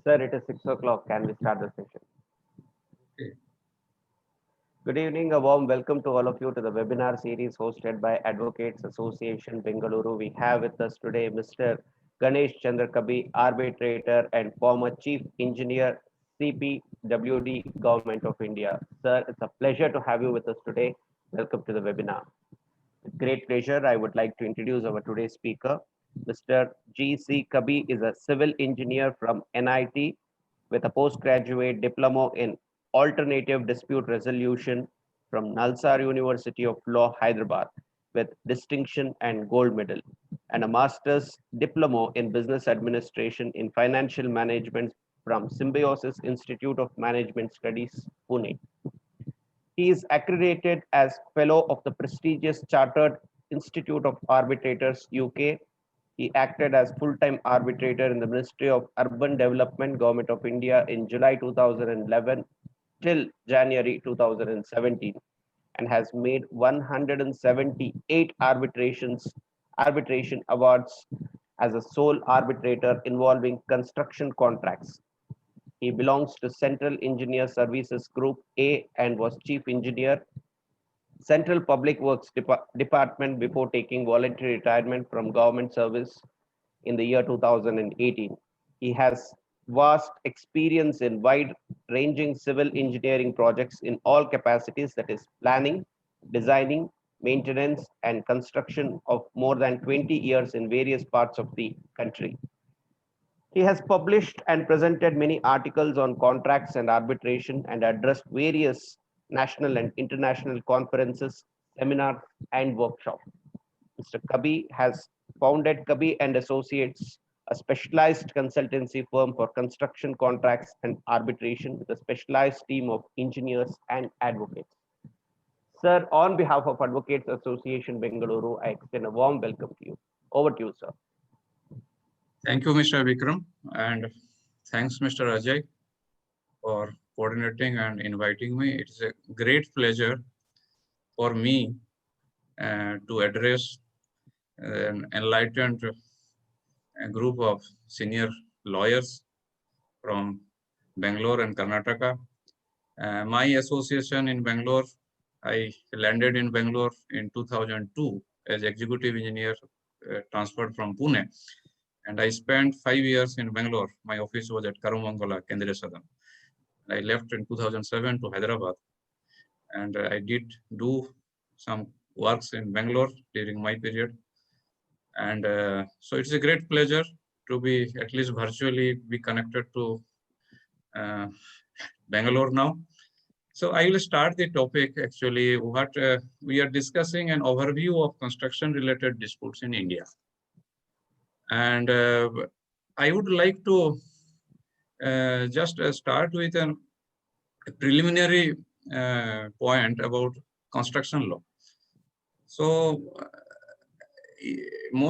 Sir, it is 6 o'clock. Can we start the session? Okay. Good evening. A warm welcome to all of you to the webinar series hosted by Advocates Association Bengaluru. We have with us today Mr. Ganesh Chandra Kabi, arbitrator and former chief engineer, CPWD, Government of India. Sir, it's a pleasure to have you with us today. Welcome to the webinar. With great pleasure, I would like to introduce our today's speaker. Mr. G.C. Kabi is a civil engineer from NIT with a postgraduate diploma in alternative dispute resolution from Nalsar University of Law, Hyderabad, with distinction and gold medal, and a master's diploma in business administration in financial management from Symbiosis Institute of Management Studies, Pune. He is accredited as Fellow of the prestigious Chartered Institute of Arbitrators, UK. He acted as full-time arbitrator in the Ministry of Urban Development, Government of India in July 2011 till January 2017 and has made 178 arbitration awards as a sole arbitrator involving construction contracts. He belongs to Central Engineer Services Group A and was chief engineer, Central Public Works Department before taking voluntary retirement from government service in the year 2018. He has vast experience in wide ranging civil engineering projects in all capacities, that is planning, designing, maintenance, and construction of more than 20 years in various parts of the country. He has published and presented many articles on contracts and arbitration and addressed various national and international conferences, seminars, and workshops. Mr. Kabi has founded Kabi and Associates, a specialized consultancy firm for construction contracts and arbitration with a specialized team of engineers and advocates. Sir, on behalf of Advocates Association Bengaluru, I extend a warm welcome to you. Over to you, sir. Thank you, Mr. Vikram, and thanks, Mr. Ajay, for coordinating and inviting me. It's a great pleasure for me to address an enlightened group of senior lawyers from Bangalore and Karnataka. My association in Bangalore, I landed in Bangalore in 2002 as executive engineer transferred from Pune. And I spent 5 years in Bangalore. My office was at Karamangala, Kendriya Sadan. I left in 2007 to Hyderabad. And I did do some works in Bangalore during my period. And so it's a great pleasure to be, at least virtually, be connected to Bangalore now. So I will start the topic actually. What we are discussing an overview of construction related disputes in India. And I would like to just start with a preliminary point about construction law. So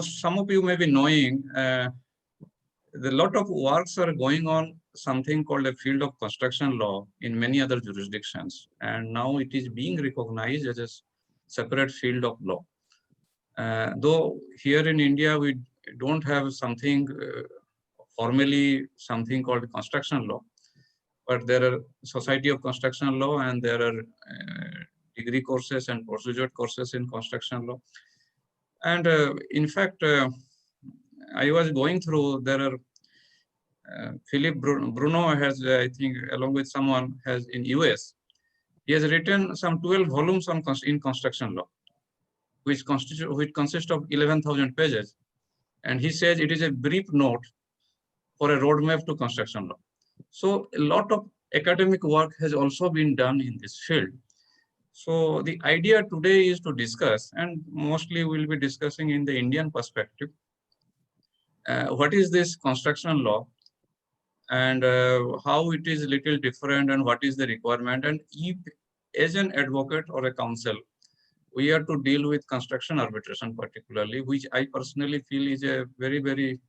some of you may be knowing the lot of works are going on something called a field of construction law in many other jurisdictions, and now it is being recognized as a separate field of law. Though here in India we don't have something formally something called construction law, but there are Society of Construction Law and there are degree courses and postgraduate courses in construction law. And in fact, I was going through, there are Philip Bruno has, I think, along with someone has in US, he has written some 12 volumes on in construction law, which consist of 11,000 pages. And he says it is a brief note for a roadmap to construction law. So a lot of academic work has also been done in this field. So the idea today is to discuss, and mostly we'll be discussing in the Indian perspective, what is this construction law and how it is little different and what is the requirement. And if as an advocate or a counsel, we have to deal with construction arbitration particularly, which I personally feel is a very, very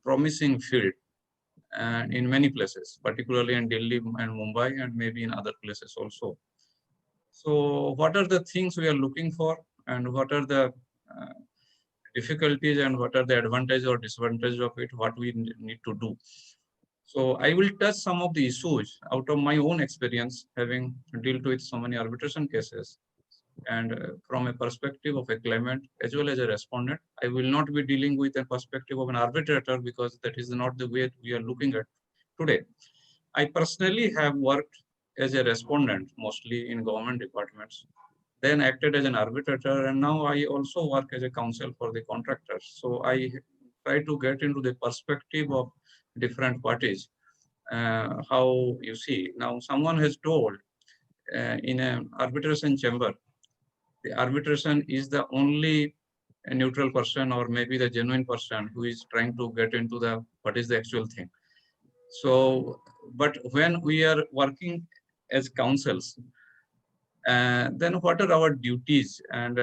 promising field in many places, particularly in Delhi and Mumbai and maybe in other places also. So what are the things we are looking for and what are the difficulties and what are the advantages or disadvantages of it, what we need to do. So I will touch some of the issues out of my own experience, having dealt with so many arbitration cases. And from a perspective of a claimant as well as a respondent, I will not be dealing with a perspective of an arbitrator because that is not the way we are looking at today. I personally have worked as a respondent, mostly in government departments, then acted as an arbitrator, and now I also work as a counsel for the contractors. So I try to get into the perspective of different parties. How you see now, someone has told in an arbitration chamber, the arbitration is the only neutral person or maybe the genuine person who is trying to get into the what is the actual thing. So, but when we are working as counsels, then what are our duties and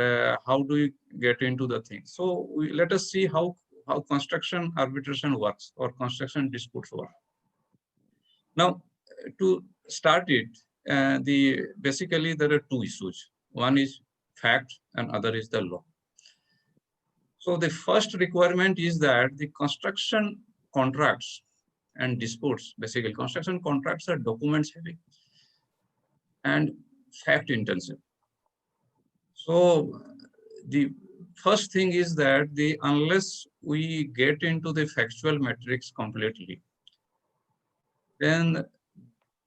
how do we get into the thing? So let us see how construction arbitration works or construction disputes work. Now, to start it, basically there are two issues. One is fact and other is the law. So the first requirement is that the construction contracts and disputes, basically construction contracts are documents heavy and fact intensive. So the first thing is that unless we get into the factual metrics completely, then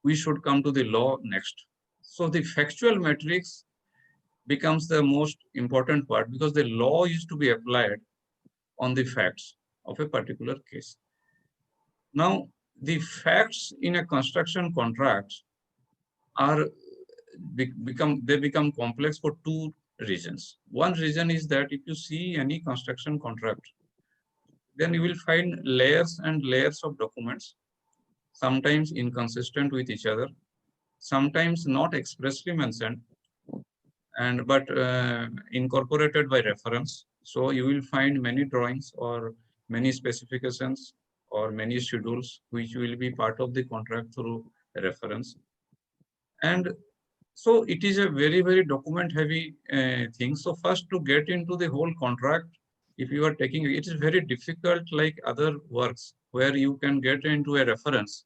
we should come to the law next. So the factual metrics becomes the most important part because the law is to be applied on the facts of a particular case. Now, the facts in a construction contract are become complex for two reasons. One reason is that if you see any construction contract, then you will find layers and layers of documents, sometimes inconsistent with each other, sometimes not expressly mentioned, and but incorporated by reference. So you will find many drawings or many specifications or many schedules which will be part of the contract through reference. And so it is a very, very document heavy thing. So first to get into the whole contract, if you are taking, it is very difficult like other works where you can get into a reference.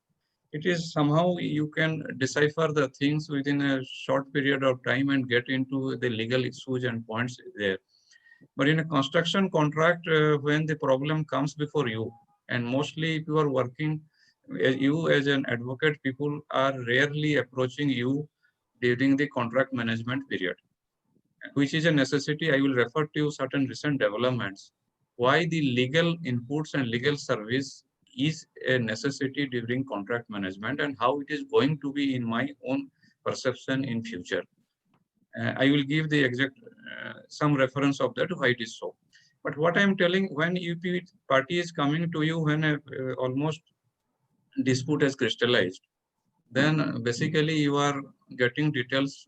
It is somehow you can decipher the things within a short period of time and get into the legal issues and points there. But in a construction contract, when the problem comes before you, and mostly if you are working, you as an advocate, people are rarely approaching you during the contract management period, which is a necessity. I will refer to certain recent developments. Why the legal inputs and legal service is a necessity during contract management and how it is going to be in my own perception in future. I will give the exact some reference of that why it is so. But what I am telling, when UP party is coming to you when almost dispute has crystallized, then basically you are getting details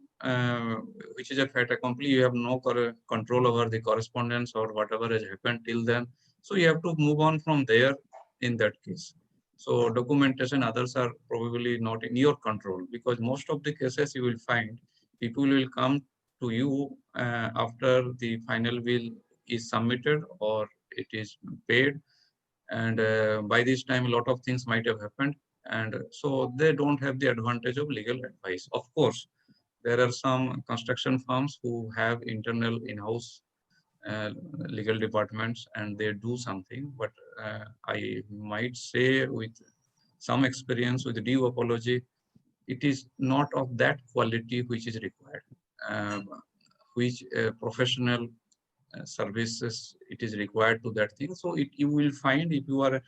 which is a fait accompli. You have no control over the correspondence or whatever has happened till then. So you have to move on from there in that case. So documentation, others are probably not in your control because most of the cases you will find people will come to you after the final bill is submitted or it is paid. And by this time, a lot of things might have happened. And so they don't have the advantage of legal advice. Of course, there are some construction firms who have internal in-house legal departments and they do something. But I might say with some experience, with due apology, it is not of that quality which is required, which professional services it is required to that thing. So you will find if you are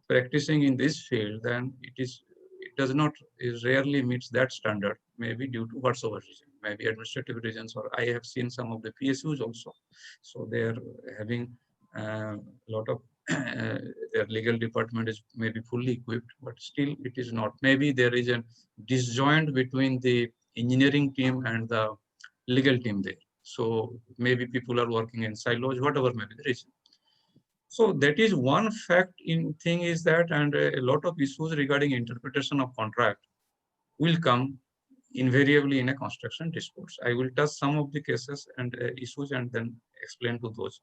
practicing in this field, then it does not, it rarely meets that standard, maybe due to whatsoever reason, maybe administrative reasons, or I have seen some of the PSUs also. So they are having a lot of their legal department is maybe fully equipped, but still it is not. Maybe there is a disjoint between the engineering team and the legal team there. So maybe people are working in silos, whatever may be the reason. So that is one fact in thing is that, and a lot of issues regarding interpretation of contract will come invariably in a construction disputes. I will touch some of the cases and issues and then explain to those.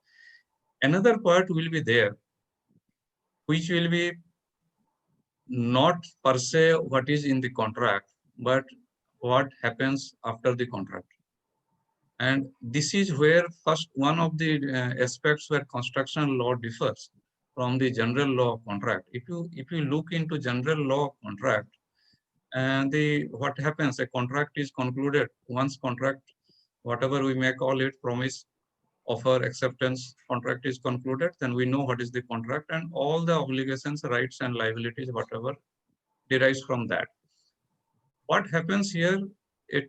Another part will be there, which will be not per se what is in the contract, but what happens after the contract. And this is where first one of the aspects where construction law differs from the general law of contract. If you look into general law of contract, and the what happens, a contract is concluded. Once contract, whatever we may call it, promise, offer, acceptance, contract is concluded, then we know what is the contract and all the obligations, rights and liabilities, whatever derives from that. What happens here, it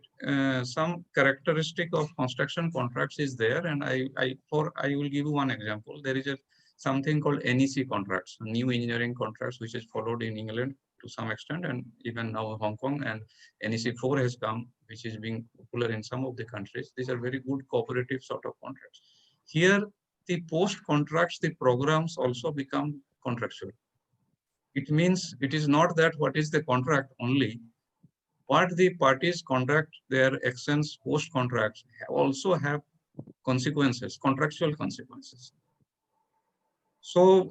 some characteristic of construction contracts is there, and I will give you one example. There is a something called NEC contracts, new engineering contracts, which is followed in England to some extent, and even now Hong Kong, and NEC 4 has come, which is being popular in some of the countries. These are very good cooperative sort of contracts. Here, the post contracts, the programs also become contractual. It means it is not that what is the contract only, what the parties conduct their actions post contracts also have consequences, contractual consequences. So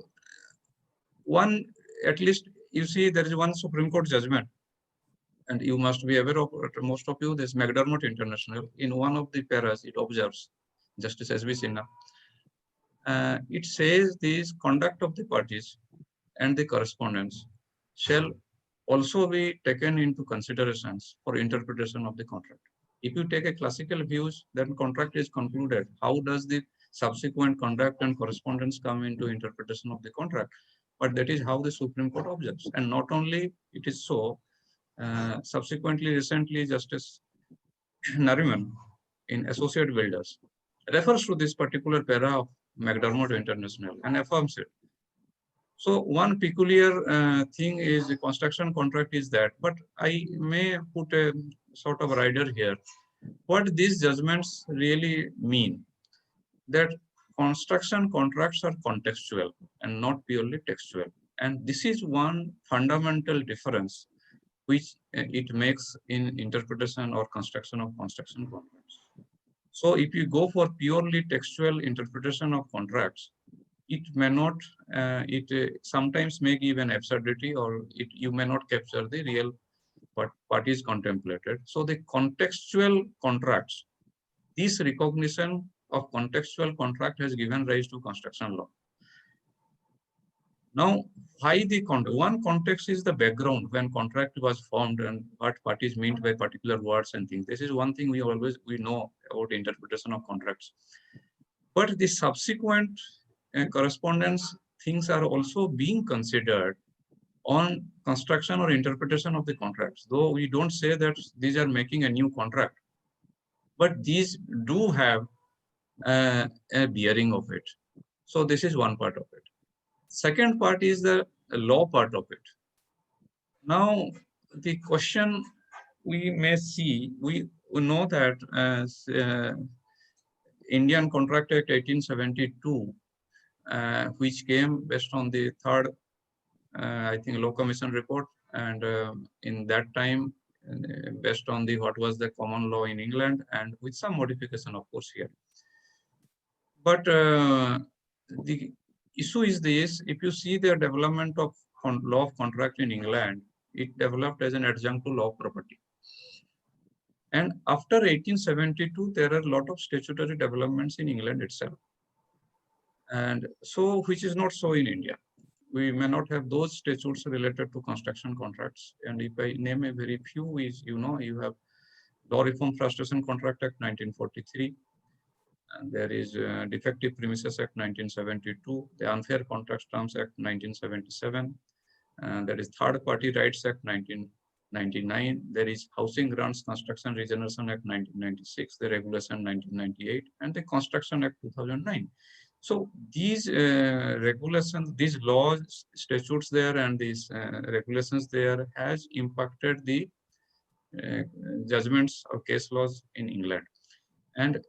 one, at least you see there is one Supreme Court judgment, and you must be aware of, most of you, this McDermott International, in one of the paras it observes, Justice S.B. Sinha, it says this conduct of the parties and the correspondence shall also be taken into considerations for interpretation of the contract. If you take a classical views, then contract is concluded. How does the subsequent conduct and correspondence come into interpretation of the contract? But that is how the Supreme Court observes. And not only it is so, subsequently, recently, Justice Nariman in Associate Builders refers to this particular para of McDermott International and affirms it. So one peculiar thing is the construction contract is that, but I may put a sort of rider here. What these judgments really mean, that construction contracts are contextual and not purely textual. And this is one fundamental difference which it makes in interpretation or construction of construction contracts. So if you go for purely textual interpretation of contracts, it may not, sometimes may give an absurdity, or you may not capture the real what is contemplated. So the contextual contracts, this recognition of contextual contract has given rise to construction law. Now, why the one context is the background when contract was formed and what parties meant by particular words and things. This is one thing we know about interpretation of contracts. But the subsequent correspondence things are also being considered on construction or interpretation of the contracts. Though we don't say that these are making a new contract, but these do have a bearing of it. So this is one part of it. Second part is the law part of it. Now, the question we may see, we know that as Indian Contract Act 1872, which came based on the third, I think, Law Commission report, and in that time, based on the what was the common law in England, and with some modification, of course, here. But the issue is this: if you see the development of law of contract in England, it developed as an adjunct to law of property. And after 1872, there are a lot of statutory developments in England itself. And so, which is not so in India. We may not have those statutes related to construction contracts. And if I name a very few, is, you have Law Reform Frustration Contract Act 1943. And there is Defective Premises Act 1972, the Unfair Contracts Terms Act 1977, and there is Third Party Rights Act 1999. There is Housing Grants Construction Regeneration Act 1996, the Regulation 1998, and the Construction Act 2009. So these regulations, these laws, statutes there, and these regulations there has impacted the judgments or case laws in England. And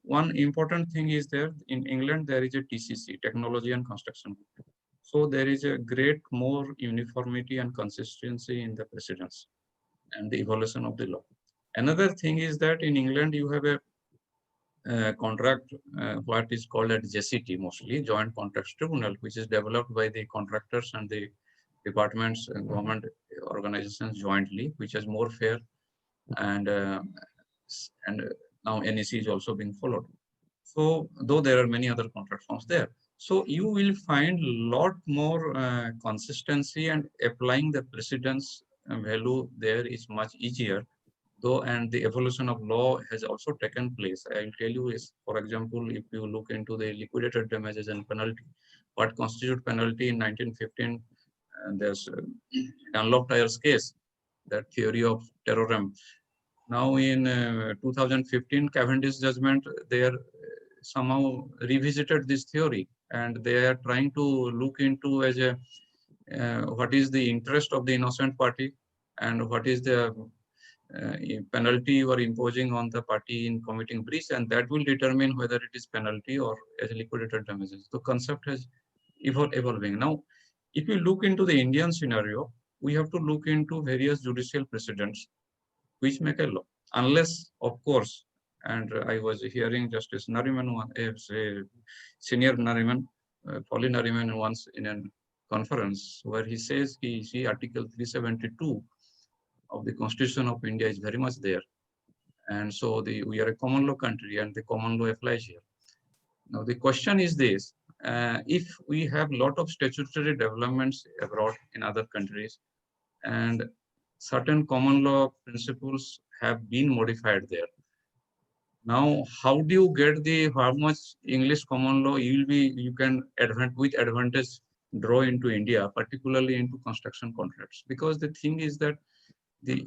one important thing is there in England, there is a TCC, Technology and Construction. So there is a great more uniformity and consistency in the precedents and the evolution of the law. Another thing is that in England, you have a contract, what is called at JCT, mostly Joint Contracts Tribunal, which is developed by the contractors and the departments and government organizations jointly, which is more fair, and now NEC is also being followed. So though there are many other contract forms there, so you will find lot more consistency, and applying the precedence value there is much easier. Though, and the evolution of law has also taken place. I will tell you is, for example, if you look into the liquidated damages and penalty, what constitute penalty in 1915, and there's Dunlop Tires case, that theory of terrorism. Now in 2015 Cavendish judgment, they are somehow revisited this theory, and they are trying to look into as a what is the interest of the innocent party, and what is the penalty you are imposing on the party in committing breach, and that will determine whether it is penalty or as liquidated damages. The concept has evolving. Now, if you look into the Indian scenario, we have to look into various judicial precedents which make a law, unless, of course, and I was hearing Justice Nariman, senior Nariman, Pauline Nariman once in a conference where he says he see Article 372 of the Constitution of India is very much there. And so we are a common law country, and the common law applies here. Now the question is this, if we have a lot of statutory developments abroad in other countries, and certain common law principles have been modified there. Now, how do you get how much English common law you can with advantage draw into India, particularly into construction contracts? Because the thing is that the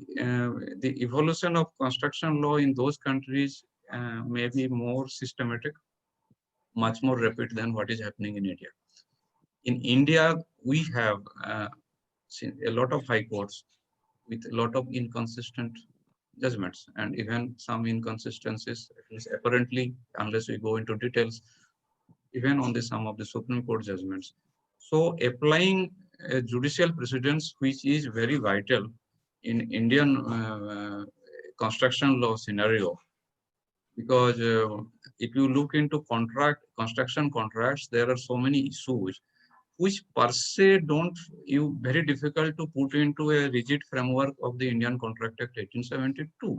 evolution of construction law in those countries may be more systematic, much more rapid than what is happening in India. In India, we have a lot of high courts with a lot of inconsistent judgments, and even some inconsistencies, at least apparently, unless we go into details, even on some of the Supreme Court judgments. So applying judicial precedents, which is very vital in Indian construction law scenario, because if you look into construction contracts, there are so many issues which per se very difficult to put into a rigid framework of the Indian Contract Act 1872.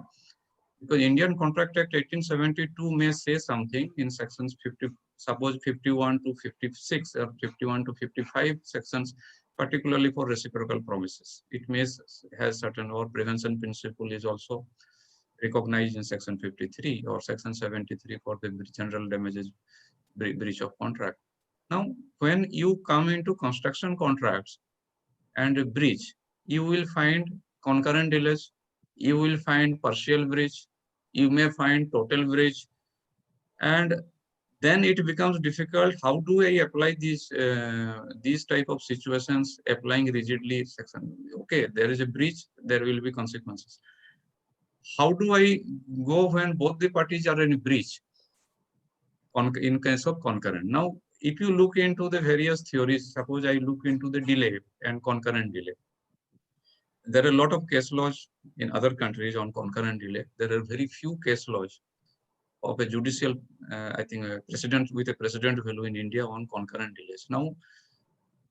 Because Indian Contract Act 1872 may say something in sections 50, suppose 51 to 56 or 51 to 55 sections, particularly for reciprocal promises. It may has certain, or prevention principle is also recognized in section 53 or section 73 for the general damages breach of contract. Now, when you come into construction contracts and a breach, you will find concurrent delays, you will find partial breach, you may find total breach, and then it becomes difficult. How do I apply these type of situations, applying rigidly section? Okay, there is a breach, there will be consequences. How do I go when both the parties are in breach in case of concurrent? Now, if you look into the various theories, suppose I look into the delay and concurrent delay. There are a lot of case laws in other countries on concurrent delay. There are very few case laws of a judicial, I think, a precedent with a precedent value in India on concurrent delays. Now,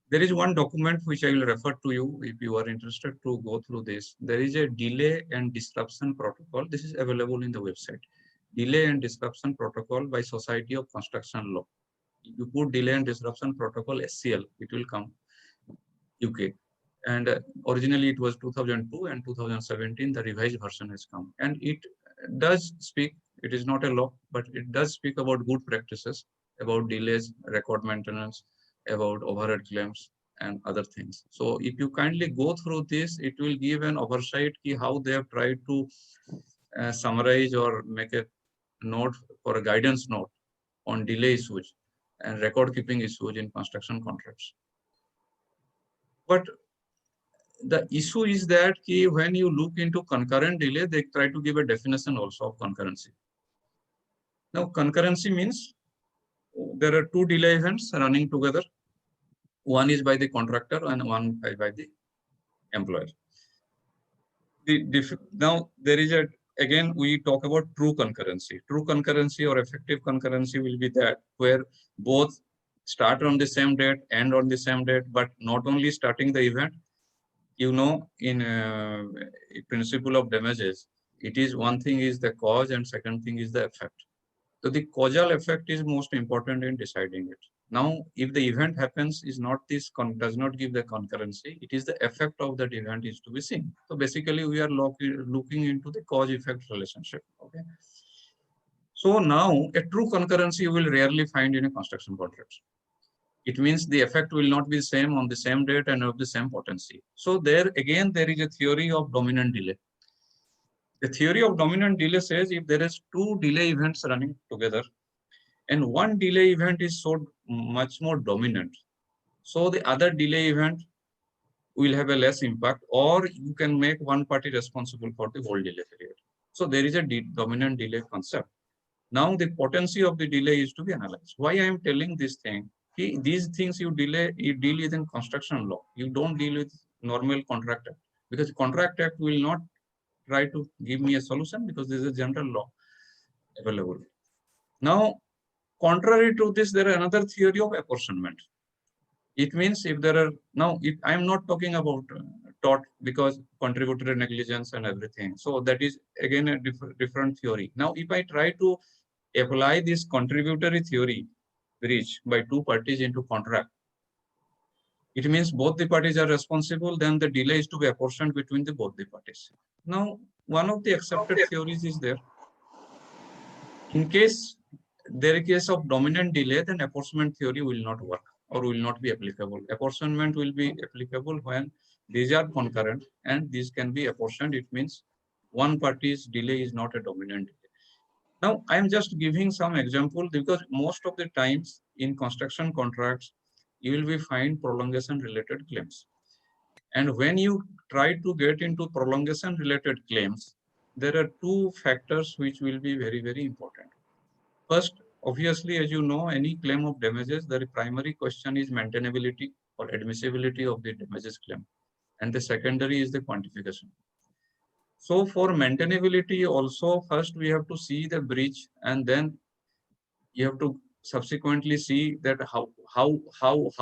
there is one document which I will refer to you if you are interested to go through this. There is a delay and disruption protocol. This is available in the website. Delay and disruption protocol by Society of Construction Law. If you put delay and disruption protocol SCL, it will come UK. And originally it was 2002, and 2017 the revised version has come. And it does speak, it is not a law, but it does speak about good practices, about delays, record maintenance, about overhead claims, and other things. So if you kindly go through this, it will give an oversight how they have tried to summarize or make a note for a guidance note on delay issues and record keeping issues in construction contracts. But the issue is that when you look into concurrent delay, they try to give a definition also of concurrency. Now, concurrency means there are two delay events running together. One is by the contractor and one by the employer. Now, there is again, we talk about true concurrency. True concurrency or effective concurrency will be that where both start on the same date, end on the same date, but not only starting the event, in principle of damages, it is one thing is the cause and second thing is the effect. So the causal effect is most important in deciding it. Now, if the event happens is not this, does not give the concurrency, it is the effect of that event is to be seen. So basically we are looking into the cause effect relationship. Okay. So now a true concurrency you will rarely find in a construction contract. It means the effect will not be the same on the same date and of the same potency. So there again, there is a theory of dominant delay. The theory of dominant delay says if there is two delay events running together and one delay event is so much more dominant, so the other delay event will have a less impact, or you can make one party responsible for the whole delay period. So there is a dominant delay concept. Now the potency of the delay is to be analyzed. Why I am telling this thing? These things you deal with in construction law. You don't deal with normal contract act, because contract act will not try to give me a solution because this is a general law available. Now, contrary to this, there is another theory of apportionment. It means if there are, now if I am not talking about tort, because contributory negligence and everything. So that is again a different theory. Now, if I try to apply this contributory theory breach by two parties into contract, it means both the parties are responsible, then the delay is to be apportioned between both the parties. Now, one of the accepted theories is there. In case there is a case of dominant delay, then apportionment theory will not work or will not be applicable. Apportionment will be applicable when these are concurrent and these can be apportioned. It means one party's delay is not a dominant delay. Now, I am just giving some example because most of the times in construction contracts, you will be find prolongation related claims. And when you try to get into prolongation related claims, there are two factors which will be very, very important. First, obviously, as you know, any claim of damages, the primary question is maintainability or admissibility of the damages claim. And the secondary is the quantification. So for maintainability also, first we have to see the breach, and then you have to subsequently see that how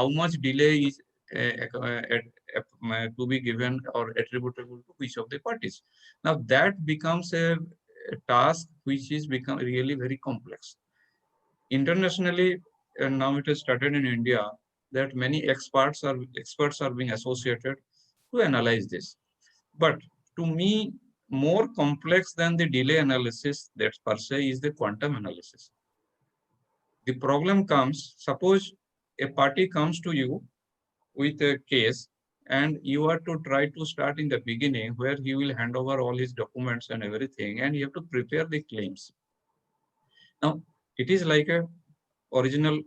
much delay is to be given or attributable to which of the parties. Now that becomes a task which is become really very complex. Internationally, and now it has started in India, that many experts are being associated to analyze this. But to me, more complex than the delay analysis that per se is the quantum analysis. The problem comes, suppose a party comes to you with a case and you are to try to start in the beginning where he will hand over all his documents and everything, and you have to prepare the claims. Now, it is like a original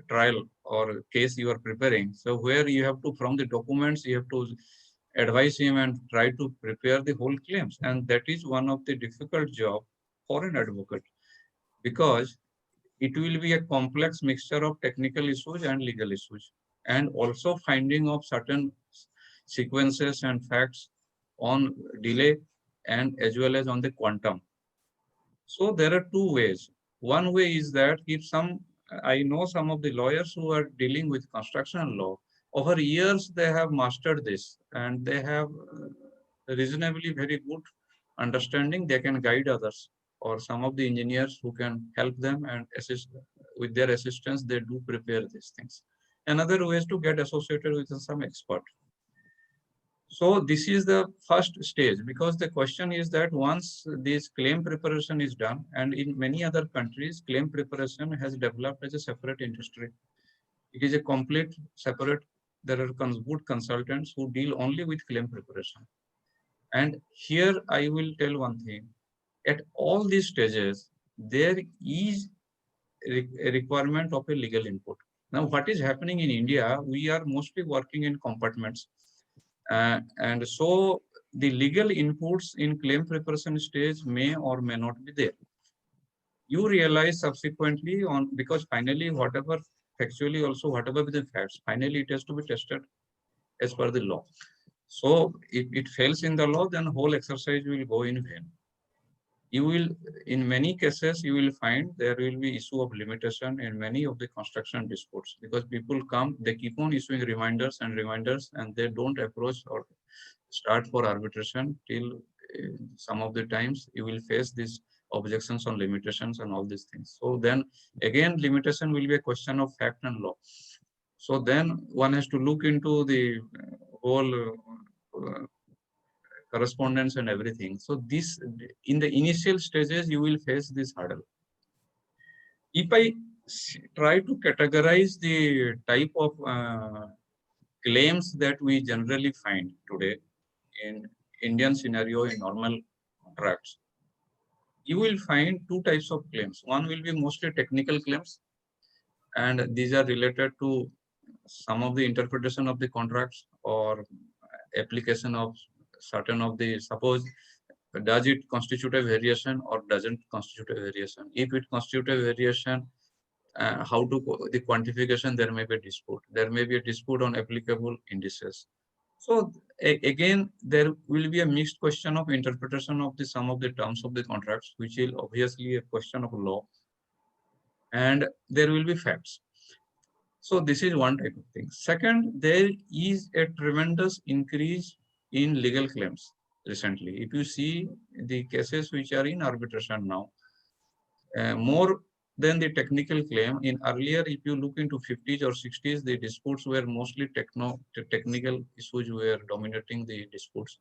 trial or case you are preparing. So where you have to, from the documents, you have to advise him and try to prepare the whole claims. And that is one of the difficult job for an advocate, because it will be a complex mixture of technical issues and legal issues, and also finding of certain sequences and facts on delay and as well as on the quantum. So there are two ways. One way is that if I know some of the lawyers who are dealing with construction law, over years they have mastered this and they have reasonably very good understanding. They can guide others, or some of the engineers who can help them and assist with their assistance, they do prepare these things. Another way is to get associated with some expert. So this is the first stage, because the question is that once this claim preparation is done, and in many other countries, claim preparation has developed as a separate industry. It is a complete separate, there are good consultants who deal only with claim preparation. And here I will tell one thing, at all these stages, there is a requirement of a legal input. Now, what is happening in India, we are mostly working in compartments. And so the legal inputs in claim preparation stage may or may not be there. You realize subsequently on, because finally whatever factually also whatever the facts, finally it has to be tested as per the law. So if it fails in the law, then whole exercise will go in vain. You will, in many cases, you will find there will be issue of limitation in many of the construction disputes, because people come, they keep on issuing reminders and reminders, and they don't approach or start for arbitration till some of the times you will face these objections on limitations and all these things. So then again, limitation will be a question of fact and law. So then one has to look into the whole correspondence and everything. So this, in the initial stages, you will face this hurdle. If I try to categorize the type of claims that we generally find today in Indian scenario in normal contracts, you will find two types of claims. One will be mostly technical claims, and these are related to some of the interpretation of the contracts or application of certain of the, suppose, does it constitute a variation or doesn't constitute a variation? If it constitutes a variation, how to the quantification, there may be a dispute. There may be a dispute on applicable indices. So again, there will be a mixed question of interpretation of the some of the terms of the contracts, which will obviously a question of law, and there will be facts. So this is one type of thing. Second, there is a tremendous increase in legal claims recently. If you see the cases which are in arbitration now, more than the technical claim, in earlier, if you look into 50s or 60s, the disputes were mostly technical issues were dominating the disputes.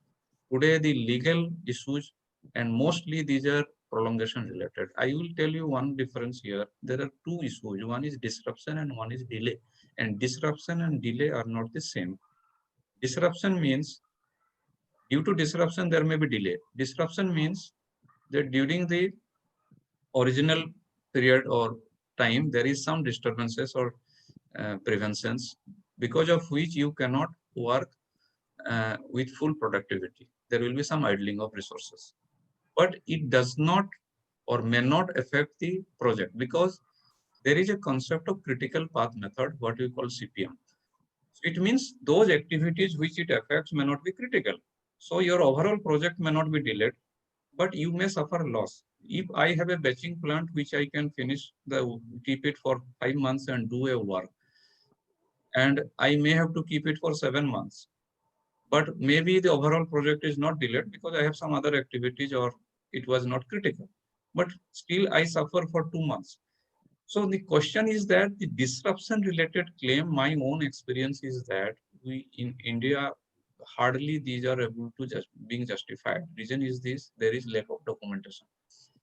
Today, the legal issues, and mostly these are prolongation related. I will tell you one difference here. There are two issues. One is disruption and one is delay. And disruption and delay are not the same. Disruption means due to disruption, there may be delay. Disruption means that during the original period or time, there is some disturbances or preventions, because of which you cannot work with full productivity. There will be some idling of resources, but it does not or may not affect the project, because there is a concept of critical path method, what we call CPM. So it means those activities which it affects may not be critical. So your overall project may not be delayed, but you may suffer loss. If I have a batching plant which I can keep it for 5 months and do a work, and I may have to keep it for 7 months, but maybe the overall project is not delayed because I have some other activities or it was not critical, but still I suffer for 2 months. So the question is that the disruption related claim, my own experience is that we in India, hardly these are able to just being justified. Reason is this: there is lack of documentation.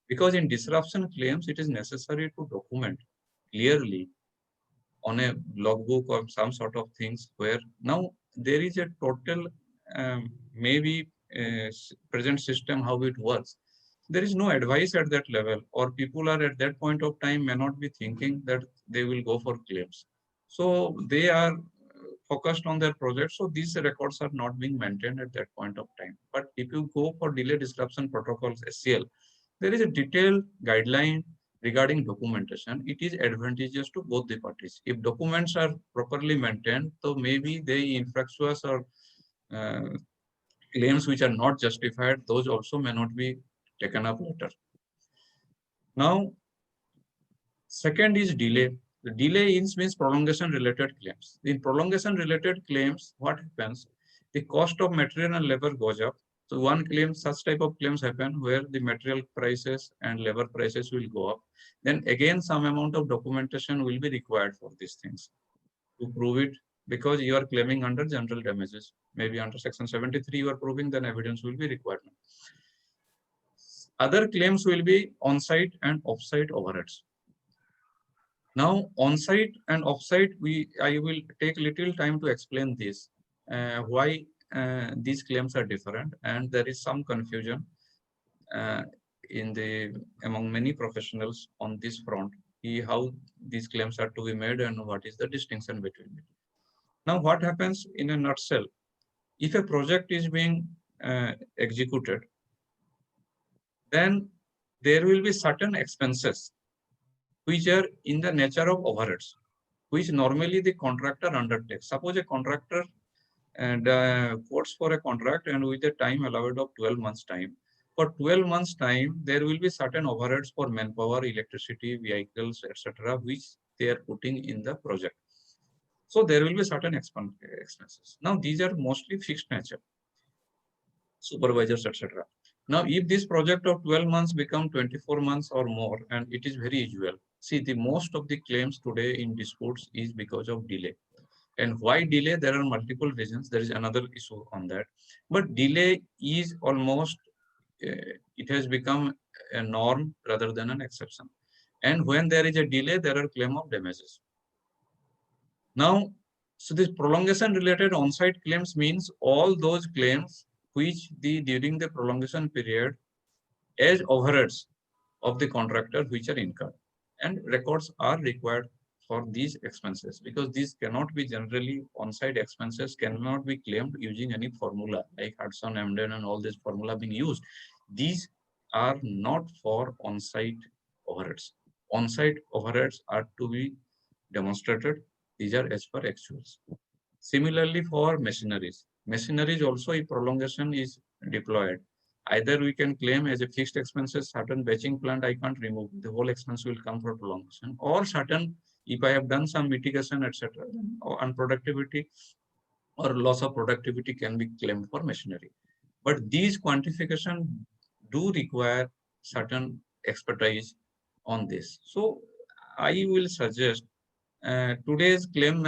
Because in disruption claims, it is necessary to document clearly on a logbook or some sort of things, where now there is a total maybe present system how it works. There is no advice at that level, or people are at that point of time may not be thinking that they will go for claims. So they are focused on their project. So these records are not being maintained at that point of time. But if you go for delay disruption protocols, SCL, there is a detailed guideline regarding documentation. It is advantageous to both the parties. If documents are properly maintained, so maybe the infractions or uh, claims which are not justified, those also may not be taken up later. Now, second is delay. The delay means prolongation related claims. In prolongation related claims, what happens? The cost of material and labor goes up. So one claim, such type of claims happen where the material prices and labor prices will go up. Then again, some amount of documentation will be required for these things to prove it, because you are claiming under general damages. Maybe under section 73 you are proving, then evidence will be required. Other claims will be on-site and off-site overheads. Now, on-site and off-site, I will take little time to explain this, why these claims are different, and there is some confusion uh, among many professionals on this front, how these claims are to be made and what is the distinction between it. Now, what happens in a nutshell? If a project is being executed, then there will be certain expenses which are in the nature of overheads, which normally the contractor undertakes. Suppose a contractor and quotes for a contract, and with a time allowed of 12 months time, for 12 months time, there will be certain overheads for manpower, electricity, vehicles, etc., which they are putting in the project. So there will be certain expenses. Now these are mostly fixed nature, supervisors, etc. Now, if this project of 12 months become 24 months or more, and it is very usual. See, the most of the claims today in disputes is because of delay. And why delay? There are multiple reasons. There is another issue on that. But delay is almost, it has become a norm rather than an exception. And when there is a delay, there are claim of damages. Now, so this prolongation related on-site claims means all those claims which during the prolongation period as overheads of the contractor which are incurred, and records are required for these expenses, because these cannot be generally on-site expenses cannot be claimed using any formula like Hudson, Emden and all this formula being used. These are not for on-site overheads. On-site overheads are to be demonstrated. These are as per actuals. Similarly, for machineries. Machineries also, if prolongation is deployed, either we can claim as a fixed expenses, certain batching plant I can't remove, the whole expense will come for prolongation, or certain, if I have done some mitigation, etc., or unproductivity or loss of productivity can be claimed for machinery. But these quantification do require certain expertise on this. So I will suggest today's claim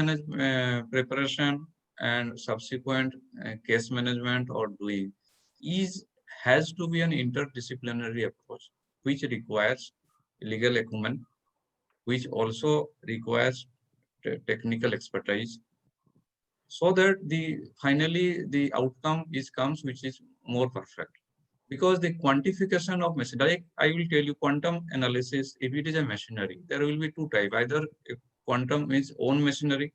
preparation and subsequent case management or doing has to be an interdisciplinary approach, which requires legal acumen, which also requires technical expertise, so that finally the outcome comes which is more perfect. Because the quantification of machinery, like I will tell you, quantum analysis, if it is a machinery, there will be two types. Either quantum is own machinery,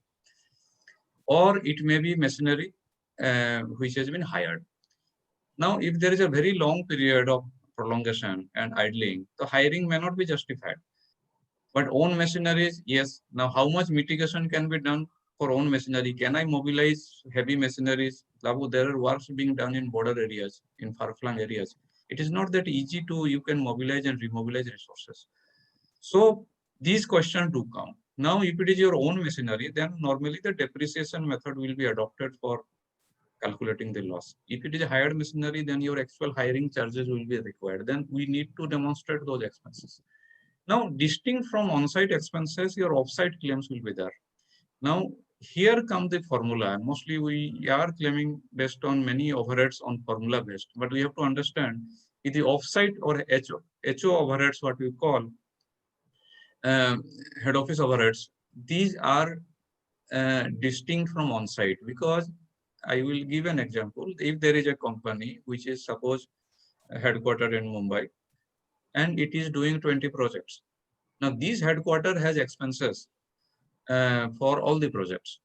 or it may be machinery which has been hired. Now, if there is a very long period of prolongation and idling, the hiring may not be justified. But own machineries, yes. Now, how much mitigation can be done for own machinery? Can I mobilize heavy machineries? There are works being done in border areas, in far-flung areas. It is not that easy to, you can mobilize and remobilize resources. So these questions do come. Now, if it is your own machinery, then normally the depreciation method will be adopted for calculating the loss. If it is a hired machinery, then your actual hiring charges will be required. Then we need to demonstrate those expenses. Now, distinct from on-site expenses, your off-site claims will be there. Now, here comes the formula. Mostly we are claiming based on many overheads on formula based, but we have to understand if the off-site or HO overheads, what we call head office overheads, these are distinct from on-site, because I will give an example. If there is a company which is suppose headquartered in Mumbai and it is doing 20 projects. Now, this headquarter has expenses for all the projects,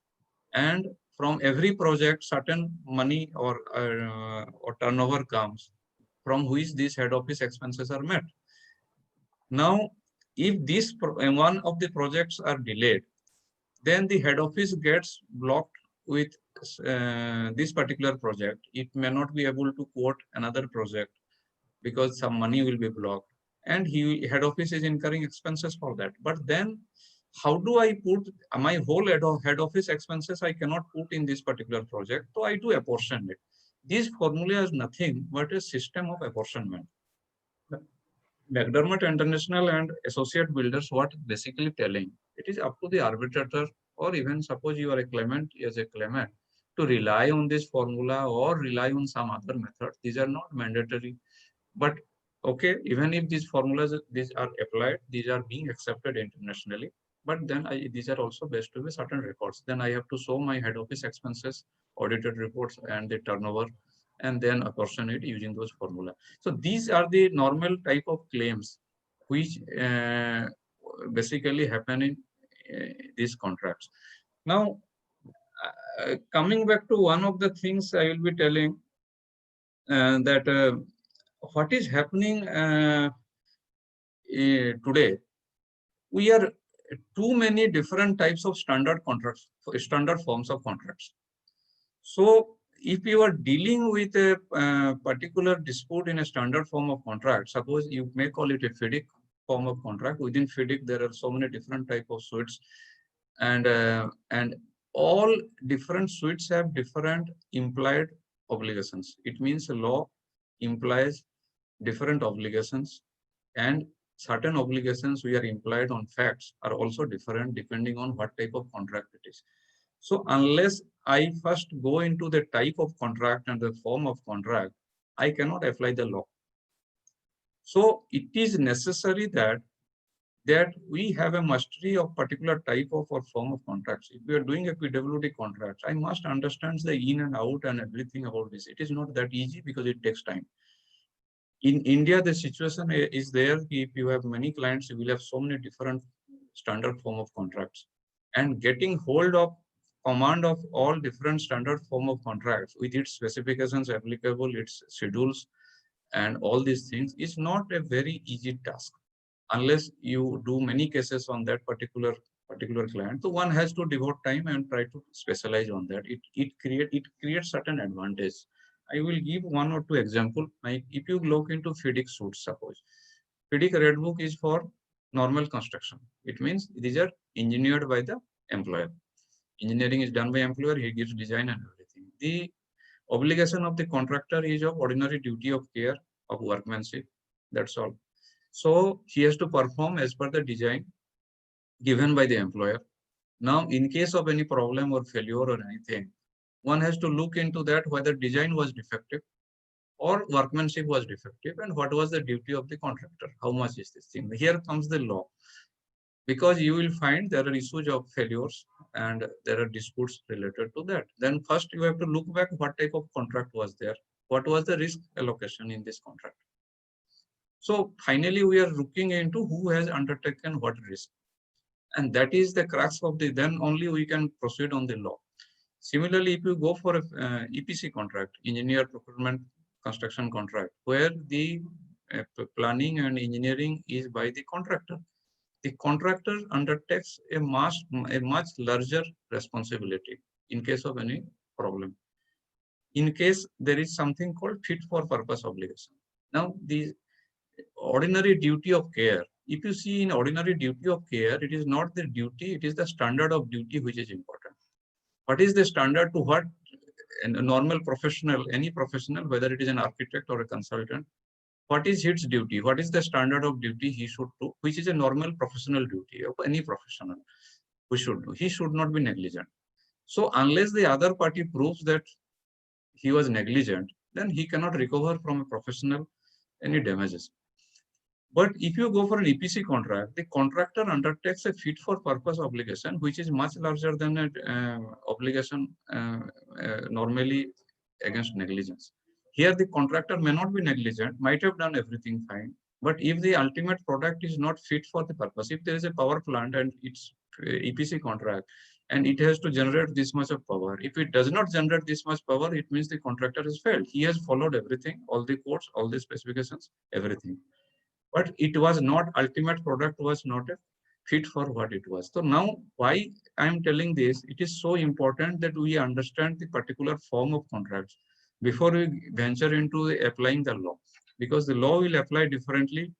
and from every project, certain money or turnover comes from which these head office expenses are met. Now, if one of the projects are delayed, then the head office gets blocked with this particular project. It may not be able to quote another project because some money will be blocked, and head office is incurring expenses for that. But then how do I put my whole head office expenses? I cannot put in this particular project, so I do apportion it. This formula is nothing but a system of apportionment. McDermott International and associate builders, what basically telling, it is up to the arbitrator, or even suppose you are a claimant as a claimant, to rely on this formula or rely on some other method. These are not mandatory. But okay, even if these formulas these are applied, these are being accepted internationally. But then these are also based to be certain records. Then I have to show my head office expenses, audited reports, and the turnover, and then apportion it using those formula. So these are the normal type of claims which basically happen in these contracts. Now, coming back to one of the things I will be telling that what is happening today, we are too many different types of standard contracts, standard forms of contracts. So if you are dealing with a particular dispute in a standard form of contract, suppose you may call it a FIDIC form of contract. Within FIDIC, there are so many different type of suites, and all different suites have different implied obligations. It means the law implies different obligations, and certain obligations we are implied on facts are also different depending on what type of contract it is. So unless I first go into the type of contract and the form of contract, I cannot apply the law. So it is necessary that we have a mastery of particular type of or form of contracts. If we are doing a PWD contract, I must understand the in and out and everything about this. It is not that easy because it takes time. In India, the situation is there. If you have many clients, you will have so many different standard form of contracts. And getting hold of command of all different standard form of contracts with its specifications applicable, its schedules, and all these things is not a very easy task unless you do many cases on that particular client. So one has to devote time and try to specialize on that. It creates certain advantage. I will give one or two example. Like if you look into FIDIC suits, suppose FIDIC Red Book is for normal construction. It means these are engineered by the employer. Engineering is done by employer. He gives design and everything. The obligation of the contractor is of ordinary duty of care of workmanship. That's all. So he has to perform as per the design given by the employer. Now, in case of any problem or failure or anything, one has to look into that whether design was defective or workmanship was defective and what was the duty of the contractor. How much is this thing? Here comes the law. Because you will find there are issues of failures and there are disputes related to that. Then first you have to look back what type of contract was there. What was the risk allocation in this contract? So finally, we are looking into who has undertaken what risk. And that is the crux of the, then only we can proceed on the law. Similarly, if you go for a EPC contract, engineer procurement construction contract, where the planning and engineering is by the contractor, the contractor undertakes a much larger responsibility in case of any problem. In case there is something called fit for purpose obligation. Now, the ordinary duty of care, if you see in ordinary duty of care, it is not the duty, it is the standard of duty which is important. What is the standard to what a normal professional, any professional, whether it is an architect or a consultant, what is his duty? What is the standard of duty he should do, which is a normal professional duty of any professional who should do. He should not be negligent. So unless the other party proves that he was negligent, then he cannot recover from a professional any damages. But if you go for an EPC contract, the contractor undertakes a fit for purpose obligation, which is much larger than an obligation normally against negligence. Here, the contractor may not be negligent, might have done everything fine. But if the ultimate product is not fit for the purpose, if there is a power plant and it's EPC contract, and it has to generate this much of power. If it does not generate this much power, it means the contractor has failed. He has followed everything, all the codes, all the specifications, everything. But it was not, ultimate product was not a fit for what it was. So now why I am telling this, it is so important that we understand the particular form of contracts before we venture into applying the law, because the law will apply differently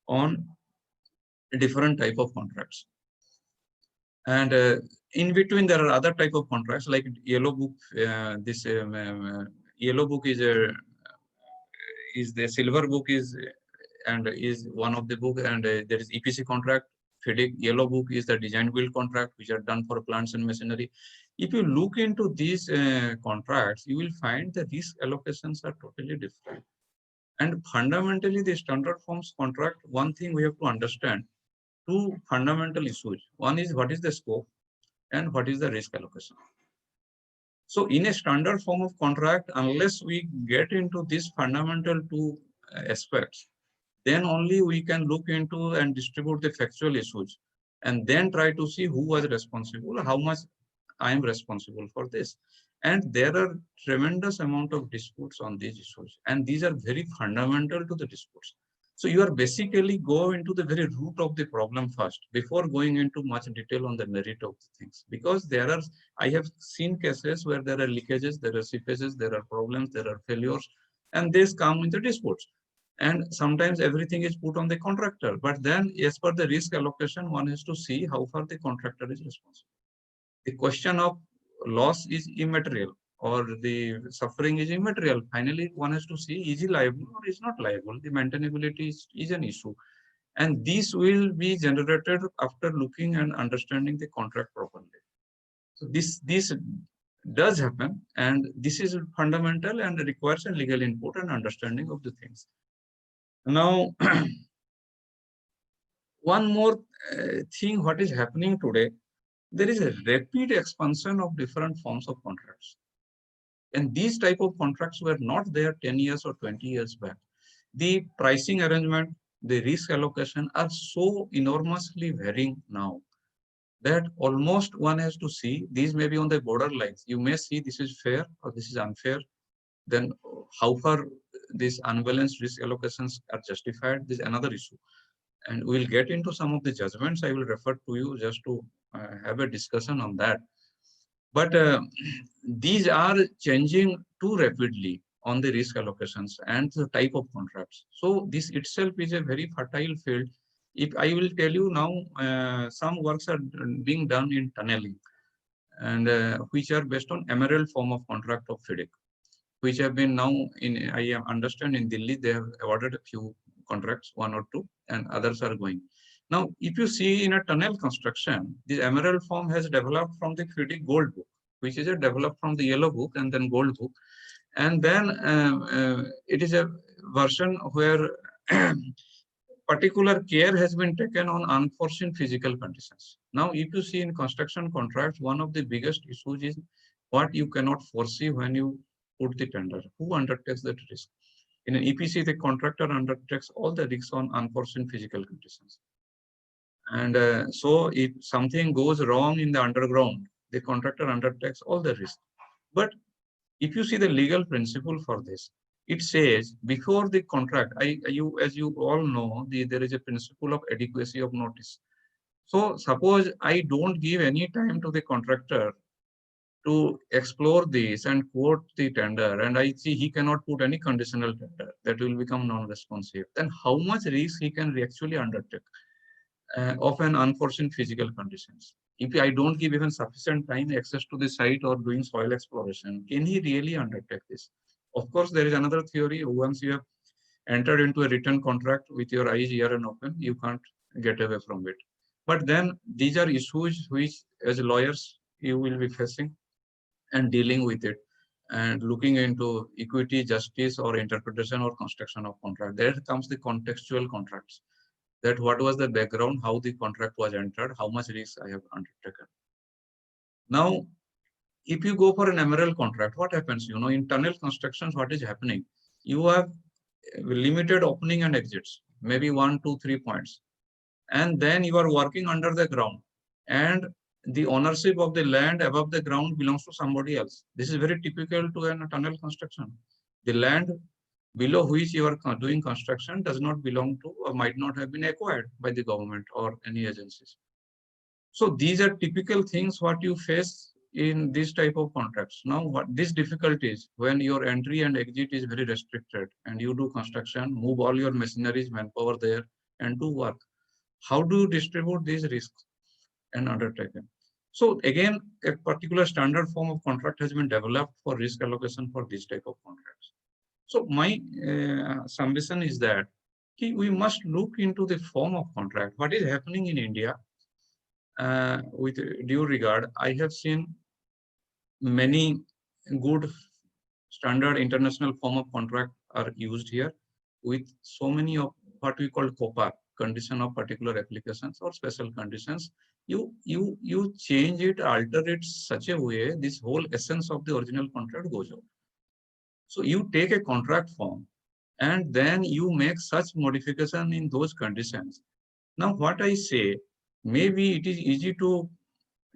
on different type of contracts. And in between, there are other type of contracts like yellow book. This yellow book is the silver book is one of the book, and there is EPC contract. FIDIC yellow book is the design build contract, which are done for plants and machinery. If you look into these contracts, you will find the risk allocations are totally different. And fundamentally, the standard forms contract, one thing we have to understand, two fundamental issues. One is what is the scope and what is the risk allocation. So in a standard form of contract, unless we get into these fundamental two aspects, then only we can look into and distribute the factual issues and then try to see who was responsible, how much I am responsible for this. And there are tremendous amount of disputes on these issues. And these are very fundamental to the disputes. So you are basically go into the very root of the problem first before going into much detail on the merit of the things. Because I have seen cases where there are leakages, there are seepages, there are problems, there are failures, and these come into disputes. And sometimes everything is put on the contractor. But then as per the risk allocation, one has to see how far the contractor is responsible. The question of loss is immaterial or the suffering is immaterial. Finally, one has to see, is he liable or is not liable? The maintainability is an issue. And this will be generated after looking and understanding the contract properly. So this does happen, and this is fundamental and requires a legal input and understanding of the things. Now, one more thing, what is happening today, there is a rapid expansion of different forms of contracts. And these type of contracts were not there 10 years or 20 years back. The pricing arrangement, the risk allocation are so enormously varying now that almost one has to see, these may be on the border lines. You may see this is fair or this is unfair. Then how far these unbalanced risk allocations are justified, this is another issue. And we'll get into some of the judgments. I will refer to you just to have a discussion on that. But these are changing too rapidly on the risk allocations and the type of contracts. So this itself is a very fertile field. If I will tell you now, some works are being done in tunneling, and which are based on emerald form of contract of FIDIC, which have been now in, I understand in Delhi, they have awarded a few contracts, 1 or 2, and others are going. Now, if you see in a tunnel construction, the emerald form has developed from the FIDIC gold book, which is developed from the yellow book and then gold book. And then it is a version where particular care has been taken on unforeseen physical conditions. Now, if you see in construction contracts, one of the biggest issues is what you cannot foresee when you put the tender. Who undertakes that risk? In an EPC, the contractor undertakes all the risks on unforeseen physical conditions. And so if something goes wrong in the underground, the contractor undertakes all the risk. But if you see the legal principle for this, it says before the contract, as you all know, there is a principle of adequacy of notice. So suppose I don't give any time to the contractor to explore this and quote the tender, and I see he cannot put any conditional tender, that will become non-responsive. Then how much risk he can actually undertake of an unforeseen physical conditions? If I don't give even sufficient time access to the site or doing soil exploration, can he really undertake this? Of course, there is another theory. Once you have entered into a written contract with your eyes, ear, and open, you can't get away from it. But then these are issues which, as lawyers, you will be facing and dealing with it and looking into equity, justice, or interpretation or construction of contract. There comes the contextual contracts. That what was the background, how the contract was entered, how much risk I have undertaken. Now, if you go for an emerald contract, what happens? You know, in tunnel constructions, what is happening? You have limited opening and exits, maybe 1, 2, 3 points. And then you are working under the ground. And the ownership of the land above the ground belongs to somebody else. This is very typical to a tunnel construction. The land below which you are doing construction does not belong to or might not have been acquired by the government or any agencies. So these are typical things what you face in this type of contracts. Now, what these difficulties when your entry and exit is very restricted and you do construction, move all your machineries, manpower there and do work. How do you distribute these risks and undertaken? So again, a particular standard form of contract has been developed for risk allocation for this type of contracts. So my submission is that we must look into the form of contract. What is happening in India? With due regard, I have seen many good standard international form of contract are used here with so many of what we call COPA, condition of particular applications or special conditions. You change it, alter it such a way, this whole essence of the original contract goes out. So you take a contract form and then you make such modification in those conditions. Now what I say, maybe it is easy to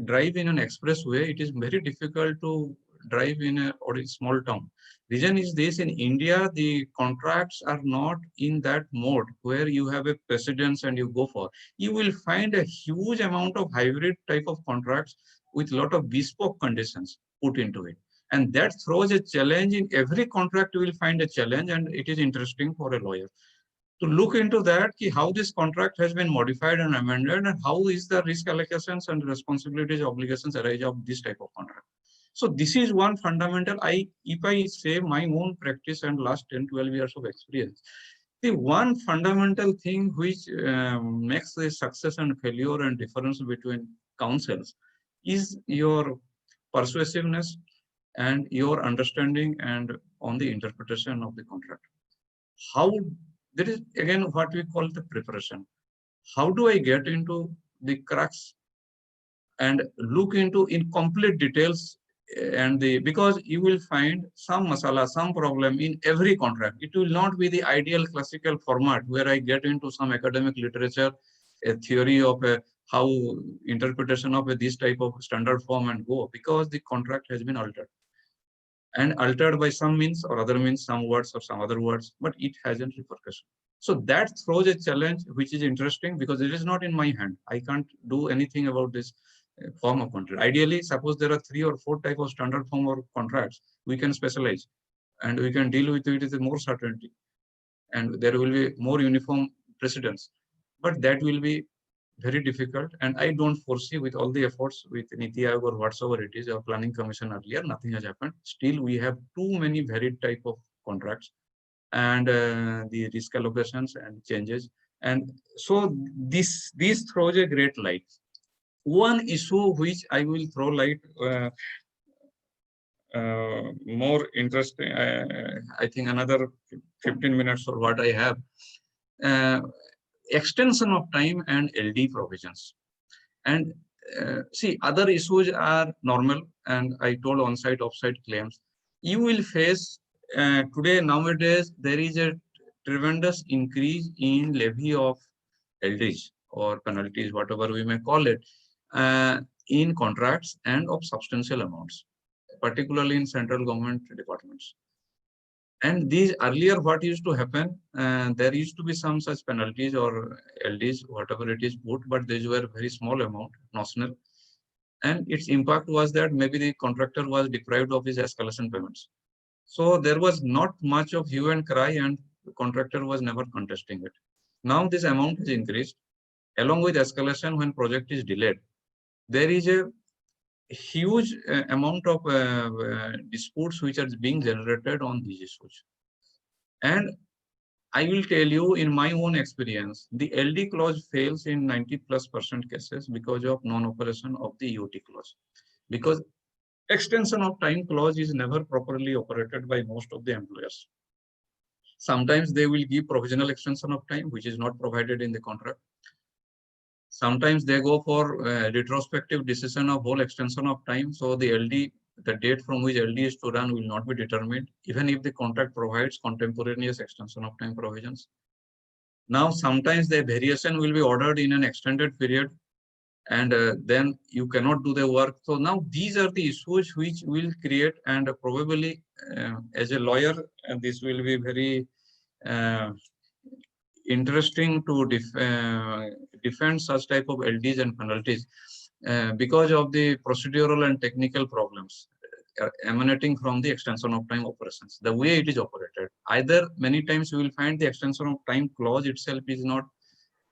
drive in an expressway. It is very difficult to drive in a or a small town. Reason is this: in India, the contracts are not in that mode where you have a precedence and you go for. You will find a huge amount of hybrid type of contracts with a lot of bespoke conditions put into it. And that throws a challenge. In every contract, you will find a challenge, and it is interesting for a lawyer to look into that, how this contract has been modified and amended, and how is the risk allocations and responsibilities, obligations arise of this type of contract. So this is one fundamental. If I say my own practice and last 10, 12 years of experience, the one fundamental thing which makes the success and failure and difference between counsels is your persuasiveness and your understanding and on the interpretation of the contract. How there is again what we call the preparation. How do I get into the crux and look into in complete details and the because you will find some masala, some problem in every contract. It will not be the ideal classical format where I get into some academic literature, a theory of a how interpretation of this type of standard form and go, because the contract has been altered. And altered by some means or other means, some words or some other words, but it hasn't repercussion. So that throws a challenge, which is interesting because it is not in my hand. I can't do anything about this form of contract. Ideally, suppose there are 3 or 4 type of standard form or contracts, we can specialize and we can deal with it with more certainty. And there will be more uniform precedents, but that will be very difficult. And I don't foresee with all the efforts with Niti Aayog or whatsoever it is, or planning commission earlier, nothing has happened. Still, we have too many varied type of contracts and the risk allocations and changes. And so this throws a great light. One issue which I will throw light more interesting, I think another 15 minutes or what I have, extension of time and LD provisions. And see, other issues are normal, and I told on-site, off-site claims. You will face today, nowadays, there is a tremendous increase in levy of LDs or penalties, whatever we may call it, in contracts and of substantial amounts, particularly in central government departments. And these earlier, what used to happen, there used to be some such penalties or LDs, whatever it is put, but these were very small amount, notional. And its impact was that maybe the contractor was deprived of his escalation payments. So there was not much of hue and cry, and the contractor was never contesting it. Now this amount is increased. Along with escalation, when project is delayed, there is a huge amount of disputes which are being generated on these issues. And I will tell you, in my own experience, the LD clause fails in 90+% cases because of non-operation of the EOT clause. Because extension of time clause is never properly operated by most of the employers. Sometimes they will give provisional extension of time, which is not provided in the contract. Sometimes they go for retrospective decision of whole extension of time. So the LD, the date from which LD is to run will not be determined, even if the contract provides contemporaneous extension of time provisions. Now, sometimes the variation will be ordered in an extended period, and then you cannot do the work. So now these are the issues which will create, and probably as a lawyer, and this will be very interesting to defend such type of LDs and penalties because of the procedural and technical problems emanating from the extension of time operations, the way it is operated. Either many times you will find the extension of time clause itself is not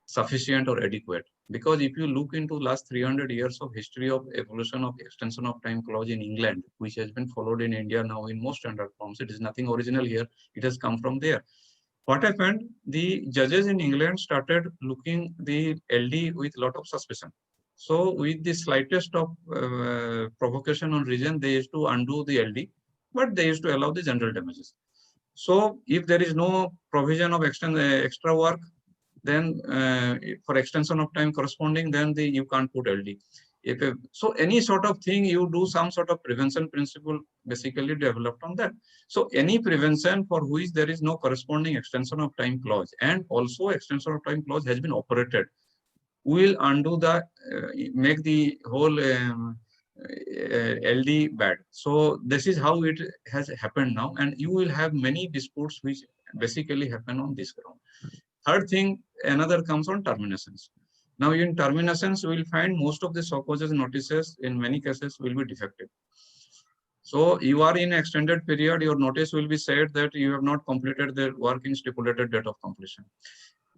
sufficient or adequate. Because if you look into last 300 years of history of evolution of extension of time clause in England, which has been followed in India now in most standard forms, it is nothing original here, it has come from there. What happened? The judges in England started looking the LD with a lot of suspicion. So with the slightest of provocation on reason, they used to undo the LD, but they used to allow the general damages. So if there is no provision of extra work, then for extension of time corresponding, then you can't put LD. So any sort of thing, you do some sort of prevention principle basically developed on that. So any prevention for which there is no corresponding extension of time clause, and also extension of time clause has been operated, will undo the make the whole LD bad. So this is how it has happened now, and you will have many disputes which basically happen on this ground. Third thing, another comes on terminations. Now in terminations, we will find most of the shock causes notices in many cases will be defective. So you are in extended period, your notice will be said that you have not completed the work in stipulated date of completion.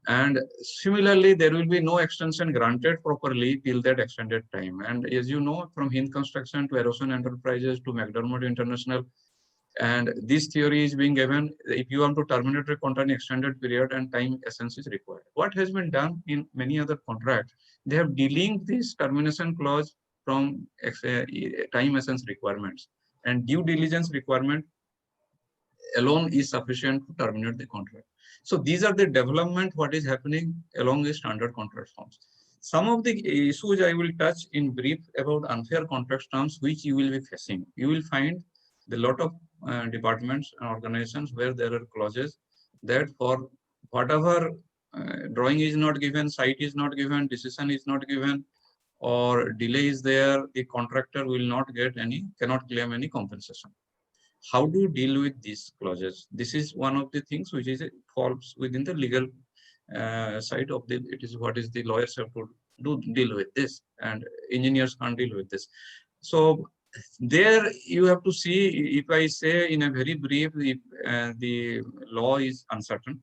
And similarly, there will be no extension granted properly till that extended time. And as you know, from Hind Construction to Erosion Enterprises to McDermott International, and this theory is being given, if you want to terminate a contract in extended period and time essence is required. What has been done in many other contracts, they have delinked this termination clause from time essence requirements, and due diligence requirement alone is sufficient to terminate the contract. So these are the development what is happening along the standard contract forms. Some of the issues I will touch in brief about unfair contract terms which you will be facing. You will find the lot of departments and organizations where there are clauses that for whatever drawing is not given, site is not given, decision is not given, or delay is there, the contractor will not get any, cannot claim any compensation. How do you deal with these clauses? This is one of the things which is falls within the legal side of the, it is what is the lawyers have to do deal with this, and engineers can't deal with this. So there you have to see, if I say in a very brief, if the law is uncertain.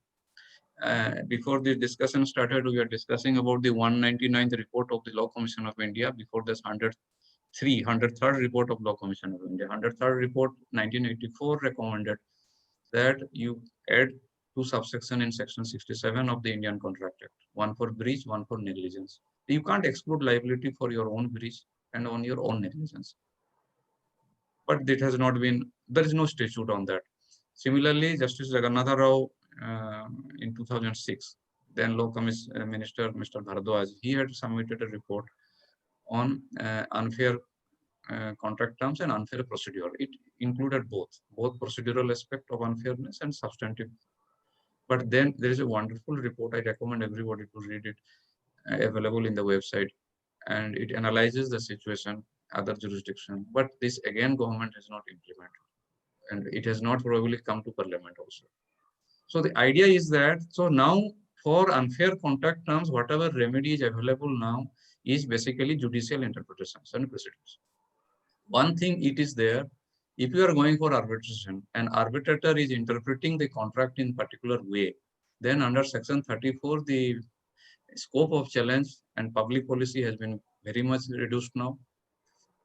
Before the discussion started, we were discussing about the 199th report of the Law Commission of India. Before this 103rd report of Law Commission of India. 103rd report 1984 recommended that you add two subsection in section 67 of the Indian Contract Act, one for breach, one for negligence. You can't exclude liability for your own breach and on your own negligence. But it has not been, there is no statute on that. Similarly, Justice Jagannatha Rao in 2006, then Law Minister Mr. Bharadwaj, he had submitted a report on unfair contract terms and unfair procedure. It included both procedural aspect of unfairness and substantive. But then there is a wonderful report. I recommend everybody to read it, available in the website, and it analyzes the situation, other jurisdiction. But this again, government has not implemented, and it has not probably come to parliament also. So the idea is that, so now for unfair contract terms, whatever remedy is available now is basically judicial interpretations and procedures. One thing it is there, if you are going for arbitration and arbitrator is interpreting the contract in particular way, then under section 34, the scope of challenge and public policy has been very much reduced now.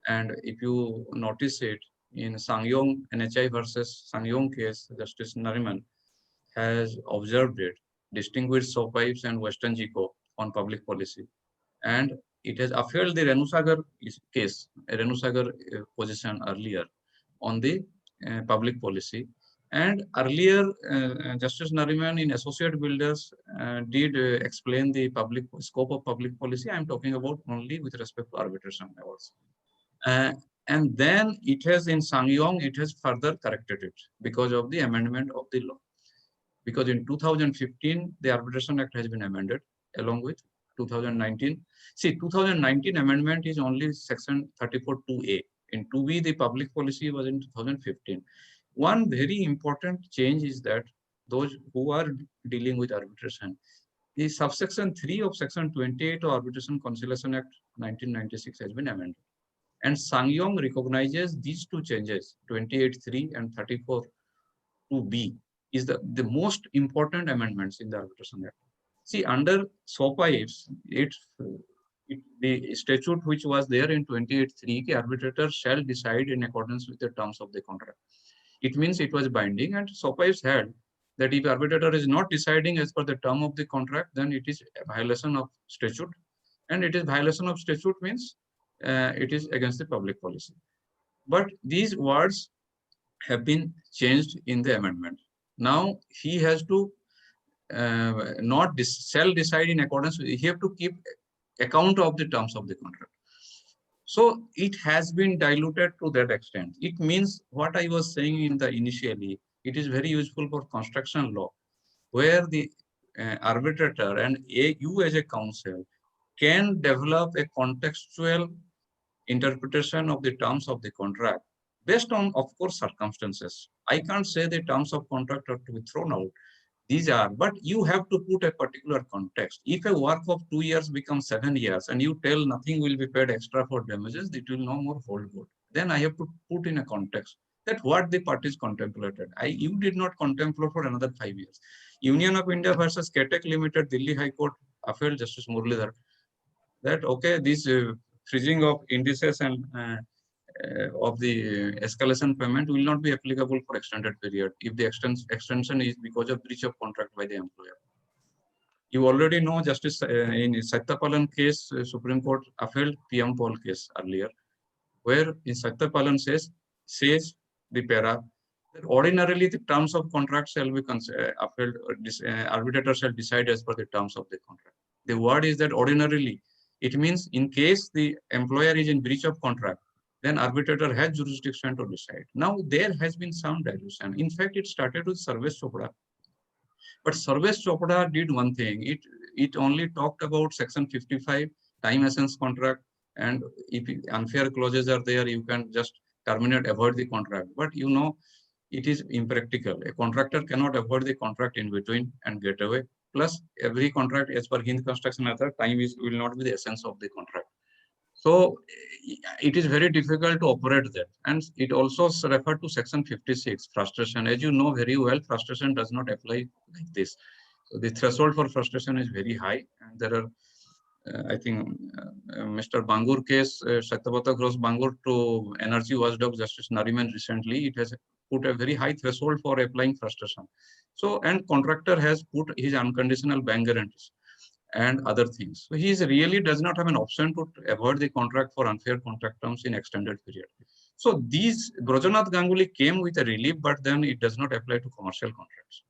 And if you notice it in Sangyong NHI versus Sangyong case, Justice Nariman has observed it, distinguished Soap Pipes and Western GECO on public policy. And it has upheld the Renusagar case, Renusagar position earlier on the public policy. And earlier, Justice Nariman in Associate Builders did explain the public scope of public policy. I'm talking about only with respect to arbitration awards. And then it has in Sangyong, it has further corrected it because of the amendment of the law. Because in 2015, the Arbitration Act has been amended along with 2019. See, 2019 amendment is only section 34(2)(a). In 2B, the public policy was in 2015. One very important change is that those who are dealing with arbitration, the subsection 3 of section 28 of Arbitration Conciliation Act 1996 has been amended. And Sangyong recognizes these two changes, 28(3) and 34(2)(b), is the most important amendments in the Arbitration Act. See, under SOPA, the statute which was there in 28(3), the arbitrator shall decide in accordance with the terms of the contract. It means it was binding, and SOPA held that if arbitrator is not deciding as per the term of the contract, then it is a violation of statute, and it is violation of statute means it is against the public policy. But these words have been changed in the amendment. Now he has to shall decide in accordance with, he have to keep account of the terms of the contract. So it has been diluted to that extent. It means what I was saying in the initially, it is very useful for construction law, where the arbitrator and you as a counsel can develop a contextual interpretation of the terms of the contract based on, of course, circumstances. I can't say the terms of contract are to be thrown out. These are, but you have to put a particular context. If a work of 2 years becomes 7 years and you tell nothing will be paid extra for damages, it will no more hold good. Then I have to put in a context that what the parties contemplated. You did not contemplate for another 5 years. Union of India versus Ketek Limited, Delhi High Court upheld Justice Muralidhar that okay, this freezing of indices and of the escalation payment will not be applicable for extended period if the extension is because of breach of contract by the employer. You already know Justice in Satyapalan case, Supreme Court upheld PM Paul case earlier, where in Satyapalan says the para that ordinarily the terms of contract shall be upheld, arbitrator shall decide as per the terms of the contract. The word is that ordinarily, it means in case the employer is in breach of contract, then arbitrator has jurisdiction to decide. Now there has been some dilution. In fact, it started with Sarvesh Chopra. But Sarvesh Chopra did one thing. It only talked about Section 55, time essence contract, and if unfair clauses are there, you can just terminate, avoid the contract. But you know, it is impractical. A contractor cannot avoid the contract in between and get away. Plus, every contract, as per Hind Construction Authority, time will not be the essence of the contract. So it is very difficult to operate that. And it also referred to Section 56, frustration. As you know very well, frustration does not apply like this. So the threshold for frustration is very high. And there are, I think, Mr. Bangur case, Satyabata Gross Bangur to Energy Watchdog Justice Nariman recently, it has put a very high threshold for applying frustration. So, and contractor has put his unconditional bank guarantees and other things. So he really does not have an option to avoid the contract for unfair contract terms in extended period. So these Brajanath Ganguly came with a relief, but then it does not apply to commercial contracts.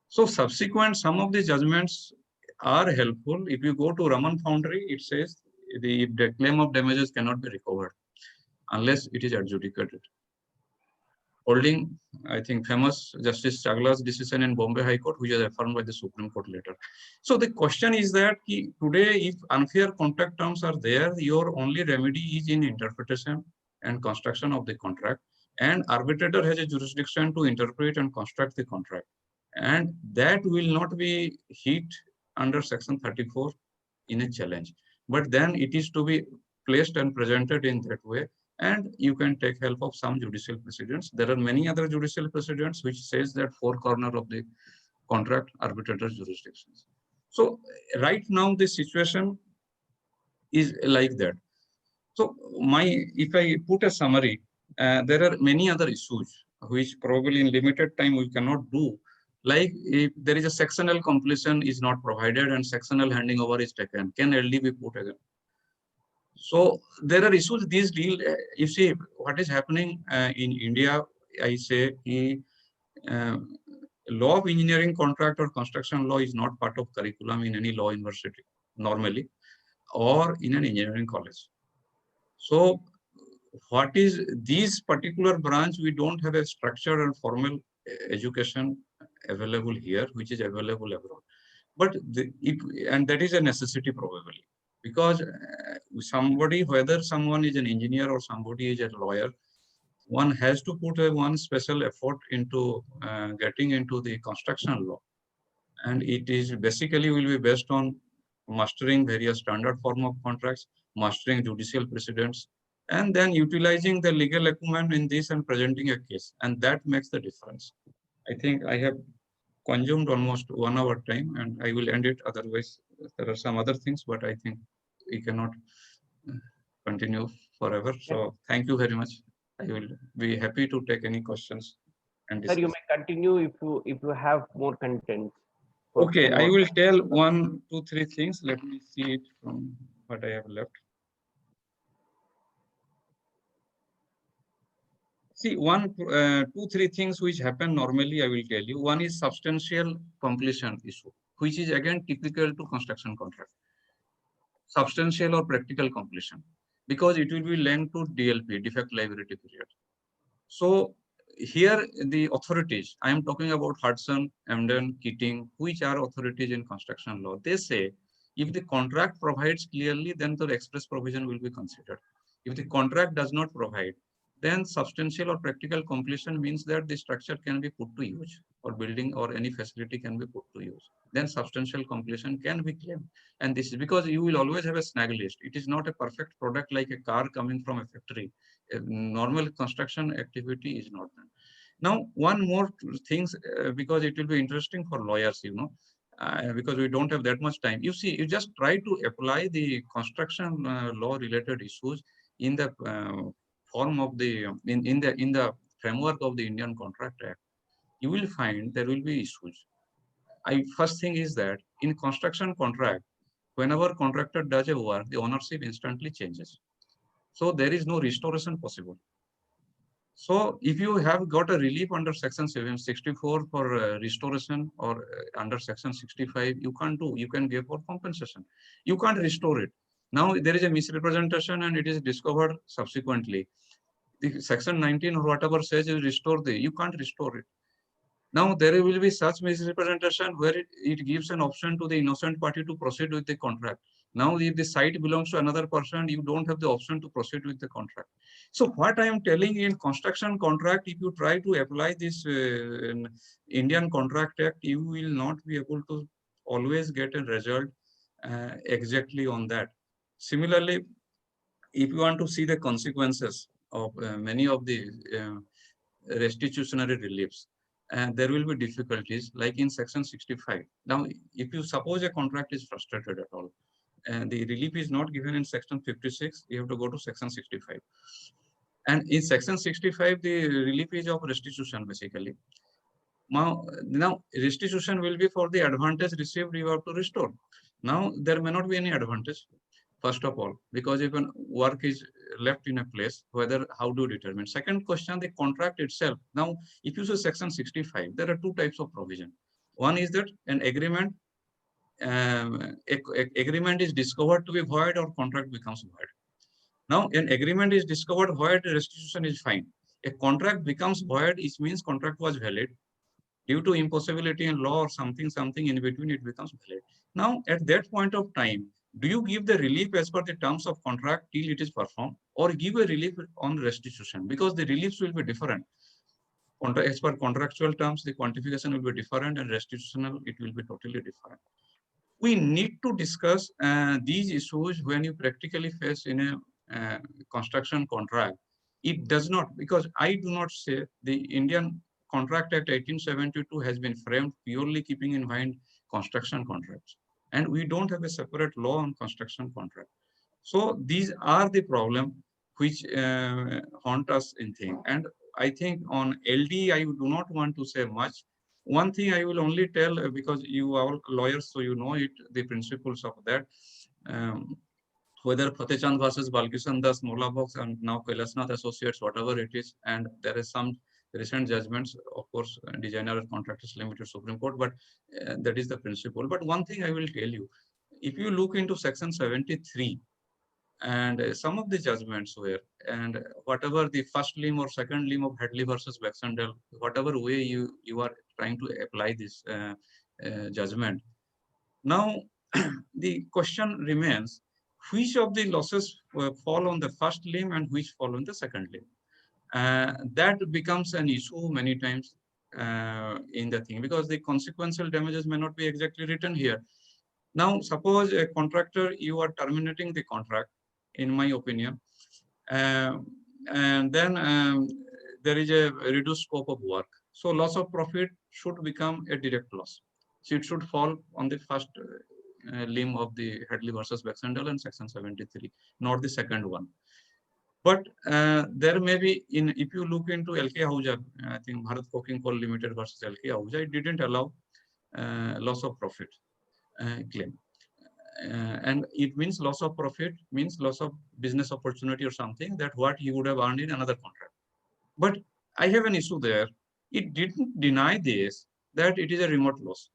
So subsequent, some of the judgments are helpful. If you go to Raman Foundry, it says the claim of damages cannot be recovered unless it is adjudicated. Holding, I think, famous Justice Chagla's decision in Bombay High Court, which is affirmed by the Supreme Court later. So the question is that today, if unfair contract terms are there, your only remedy is in interpretation and construction of the contract. And arbitrator has a jurisdiction to interpret and construct the contract. And that will not be hit under Section 34 in a challenge. But then it is to be placed and presented in that way. And you can take help of some judicial precedents. There are many other judicial precedents which says that four corners of the contract arbitrator jurisdictions. So right now the situation is like that. So if I put a summary, there are many other issues which probably in limited time we cannot do. Like if there is a sectional completion is not provided and sectional handing over is taken, can LD be put again? So there are issues. These deal. You see what is happening in India. I say law of engineering contract or construction law is not part of curriculum in any law university normally, or in an engineering college. So what is this particular branch? We don't have a structured and formal education available here, which is available abroad. But and that is a necessity probably. Because somebody, whether someone is an engineer or somebody is a lawyer, one has to put one special effort into getting into the construction law. And it is basically will be based on mastering various standard form of contracts, mastering judicial precedents, and then utilizing the legal acumen in this and presenting a case. And that makes the difference. I think I have consumed almost 1 hour time and I will end it. Otherwise, there are some other things, but I think we cannot continue forever. So thank you very much. I will be happy to take any questions and discuss. Sir, you may continue if you have more content. Okay, I will tell 1, 2, 3 things. Let me see it from what I have left. See, 1, 2, 3 things which happen normally, I will tell you. One is substantial completion issue, which is again typical to construction contract. Substantial or practical completion, because it will be linked to DLP, defect liability period. So here the authorities, I am talking about Hudson, Emden, Keating, which are authorities in construction law. They say if the contract provides clearly, then the express provision will be considered. If the contract does not provide, then substantial or practical completion means that the structure can be put to use, or building or any facility can be put to use. Then substantial completion can be claimed. And this is because you will always have a snag list. It is not a perfect product like a car coming from a factory. A normal construction activity is not done. Now, one more things, because it will be interesting for lawyers, because we don't have that much time. You see, you just try to apply the construction law related issues in the form of the in the framework of the Indian Contract Act. You will find there will be issues. First thing is that in construction contract, whenever contractor does a work, the ownership instantly changes. So there is no restoration possible. So if you have got a relief under section 764 for restoration, or under section 65, you can't do, you can give for compensation. You can't restore it. Now there is a misrepresentation and it is discovered subsequently. The section 19 or whatever says you restore you can't restore it. Now there will be such misrepresentation where it gives an option to the innocent party to proceed with the contract. Now, if the site belongs to another person, you don't have the option to proceed with the contract. So what I am telling in construction contract, if you try to apply this Indian Contract Act, you will not be able to always get a result exactly on that. Similarly, if you want to see the consequences of many of the restitutionary reliefs, and there will be difficulties like in section 65. Now, if you suppose a contract is frustrated at all, and the relief is not given in section 56, you have to go to section 65. And in section 65, the relief is of restitution basically. Now restitution will be for the advantage received, you have to restore. Now, there may not be any advantage, first of all, because if work is left in a place, whether, how do you determine? Second question, the contract itself. Now, if you say section 65, there are two types of provision. One is that an agreement, agreement is discovered to be void or contract becomes void. Now, an agreement is discovered void, restitution is fine. A contract becomes void, it means contract was valid. Due to impossibility in law or something in between, it becomes valid. Now, at that point of time, do you give the relief as per the terms of contract till it is performed, or give a relief on restitution? Because the reliefs will be different. As per contractual terms, the quantification will be different, and restitutional, it will be totally different. We need to discuss these issues when you practically face in a construction contract. It does not, because I do not say the Indian Contract Act 1872 has been framed purely keeping in mind construction contracts. And we don't have a separate law on construction contract. So these are the problem which haunt us in thing. And I think on LD, I do not want to say much. One thing I will only tell, because you are all lawyers, so you know it, the principles of that. Whether Fatehchand versus Balkishan Das, Molavox, and now Kailasnath Associates, whatever it is, and there is some recent judgments, of course, Designer Contractors Limited Supreme Court, but that is the principle. But one thing I will tell you, if you look into section 73, and some of the judgments were, and whatever the first limb or second limb of Hadley versus Baxendale, whatever way you are trying to apply this judgment. Now, the question remains, which of the losses fall on the first limb and which fall on the second limb? That becomes an issue many times in the thing, because the consequential damages may not be exactly written here. Now, suppose a contractor, you are terminating the contract, in my opinion, and then there is a reduced scope of work. So loss of profit should become a direct loss. So it should fall on the first limb of the Hadley versus Baxendale and section 73, not the second one. But there may be, if you look into LK Ahuja, I think Bharat Coking Coal Limited versus LK Ahuja, it didn't allow loss of profit claim. And it means loss of profit means loss of business opportunity or something, that what he would have earned in another contract. But I have an issue there. It didn't deny this, that it is a remote loss.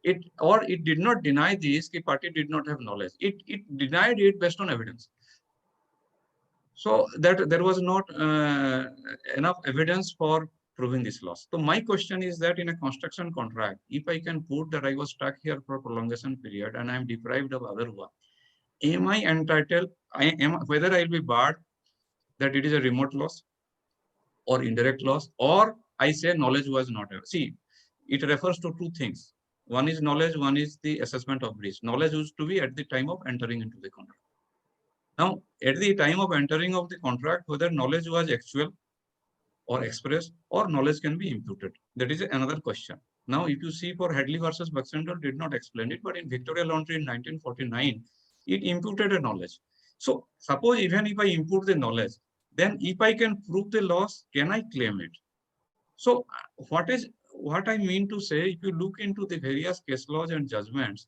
It did not deny this, the party did not have knowledge. It denied it based on evidence. So that there was not enough evidence for proving this loss. So my question is that in a construction contract, if I can put that I was stuck here for a prolongation period and I am deprived of other work, am I entitled, whether I'll be barred that it is a remote loss or indirect loss, or I say knowledge was not. See, it refers to two things. One is knowledge, one is the assessment of breach. Knowledge used to be at the time of entering into the contract. Now, at the time of entering of the contract, whether knowledge was actual or expressed or knowledge can be imputed. That is another question. Now, if you see for Hadley versus Baxendale did not explain it, but in Victoria Laundry in 1949, it imputed a knowledge. So suppose even if I impute the knowledge, then if I can prove the loss, can I claim it? So what I mean to say, if you look into the various case laws and judgments,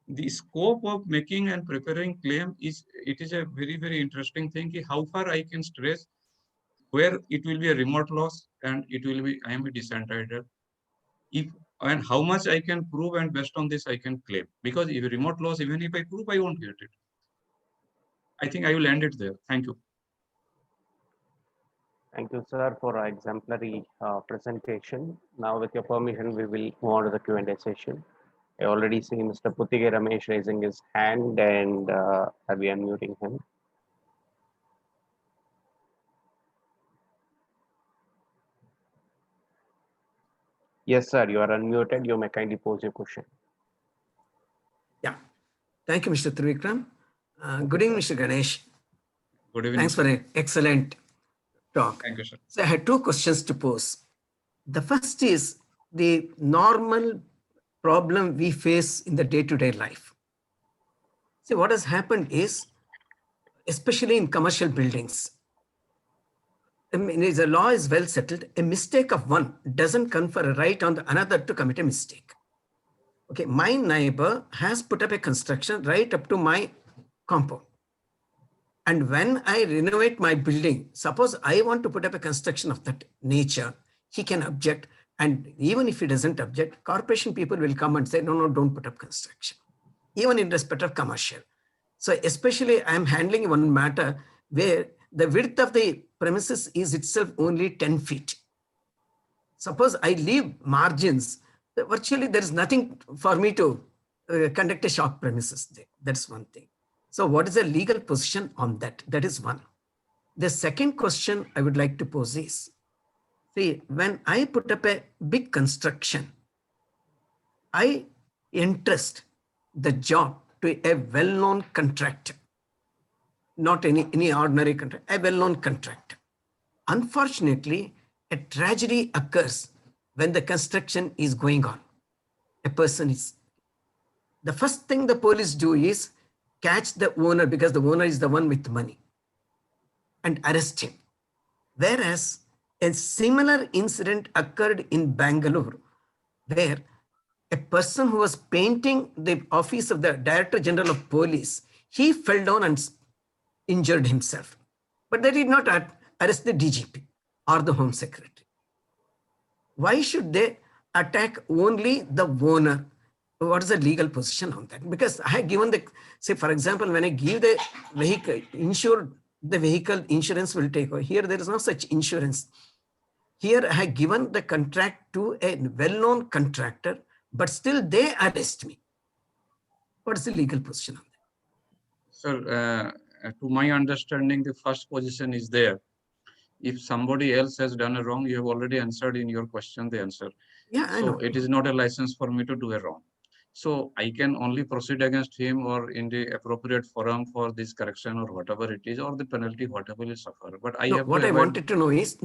the scope of making and preparing claim is a very, very interesting thing. How far I can stress where it will be a remote loss and it will be I am a disentangled. If and how much I can prove, and based on this I can claim. Because if a remote loss, even if I prove, I won't get it. I think I will end it there. Thank you. Thank you, sir, for our exemplary presentation. Now, with your permission, we will move on to the Q&A session. I already see Mr. Puttige Ramesh raising his hand, and I'll be unmuting him. Yes, sir, you are unmuted. You may kindly pose your question. Yeah. Thank you, Mr. Trivikram. Good evening, Mr. Ganesh. Good evening. Thanks for an excellent talk. Thank you, sir. So I had two questions to pose. The first is the normal problem we face in the day-to-day life. See, what has happened is, especially in commercial buildings, I mean, the law is well settled. A mistake of one doesn't confer a right on the another to commit a mistake. Okay, my neighbor has put up a construction right up to my compound. And when I renovate my building, suppose I want to put up a construction of that nature, he can object. And even if he doesn't object, corporation people will come and say, no, no, don't put up construction, even in respect of commercial. So especially I'm handling one matter where the width of the premises is itself only 10 feet. Suppose I leave margins, virtually there is nothing for me to conduct a shop premises there. That's one thing. So what is the legal position on that? That is one. The second question I would like to pose is, see, when I put up a big construction, I entrust the job to a well-known contractor, not any ordinary contractor, a well-known contractor. Unfortunately, a tragedy occurs when the construction is going on. A person is. The first thing the police do is catch the owner, because the owner is the one with money, and arrest him. Whereas a similar incident occurred in Bangalore, where a person who was painting the office of the Director General of Police, he fell down and injured himself. But they did not arrest the DGP or the Home Secretary. Why should they attack only the owner? What is the legal position on that? Because I have given the, say, for example, when I give the vehicle, insured, the vehicle insurance will take over. Here, there is no such insurance. Here, I have given the contract to a well-known contractor, but still they arrest me. What is the legal position on that? Sir, to my understanding, the first position is there. If somebody else has done a wrong, you have already answered in your question the answer. Yeah, I know. It is not a license for me to do a wrong. So I can only proceed against him or in the appropriate forum for this correction or whatever it is, or the penalty, whatever will suffer. But I have what I wanted to know is,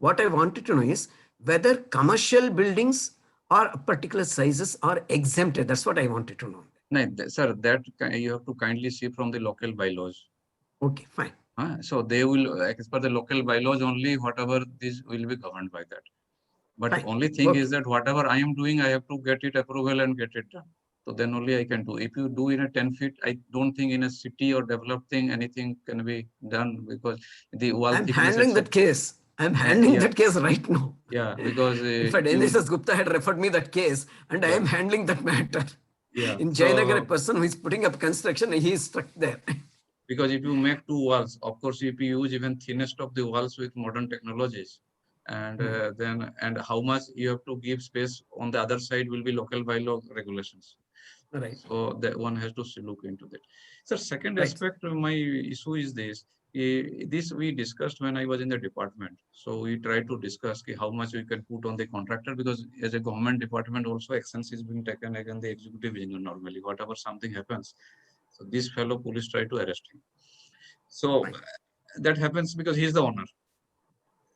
what I wanted to know is whether commercial buildings or particular sizes are exempted. That's what I wanted to know. No, sir, that you have to kindly see from the local bylaws. Okay, fine. So they will, as per the local bylaws, only whatever this will be governed by that. But Fine. only thing is that whatever I am doing, I have to get it approval and get it done. So then only I can do. If you do in a 10 feet, I don't think in a city or developed thing, anything can be done, because the wall I'm thickness. handling that case. I'm handling that case right now. Yeah, because in fact, NSS Gupta had referred me that case, and I am handling that matter. Yeah. In Jayanagar, a person who is putting up construction, he is stuck there. Because if you make two walls, of course, if you use even thinnest of the walls with modern technologies, and then how much you have to give space on the other side will be local bylaw regulations. Right. So that one has to look into that. So second Right. aspect of my issue is this. This we discussed when I was in the department. So we tried to discuss how much we can put on the contractor, because as a government department also actions is being taken against the executive engineer normally. Whatever something happens, so this fellow police try to arrest him. So Right. that happens because he is the owner,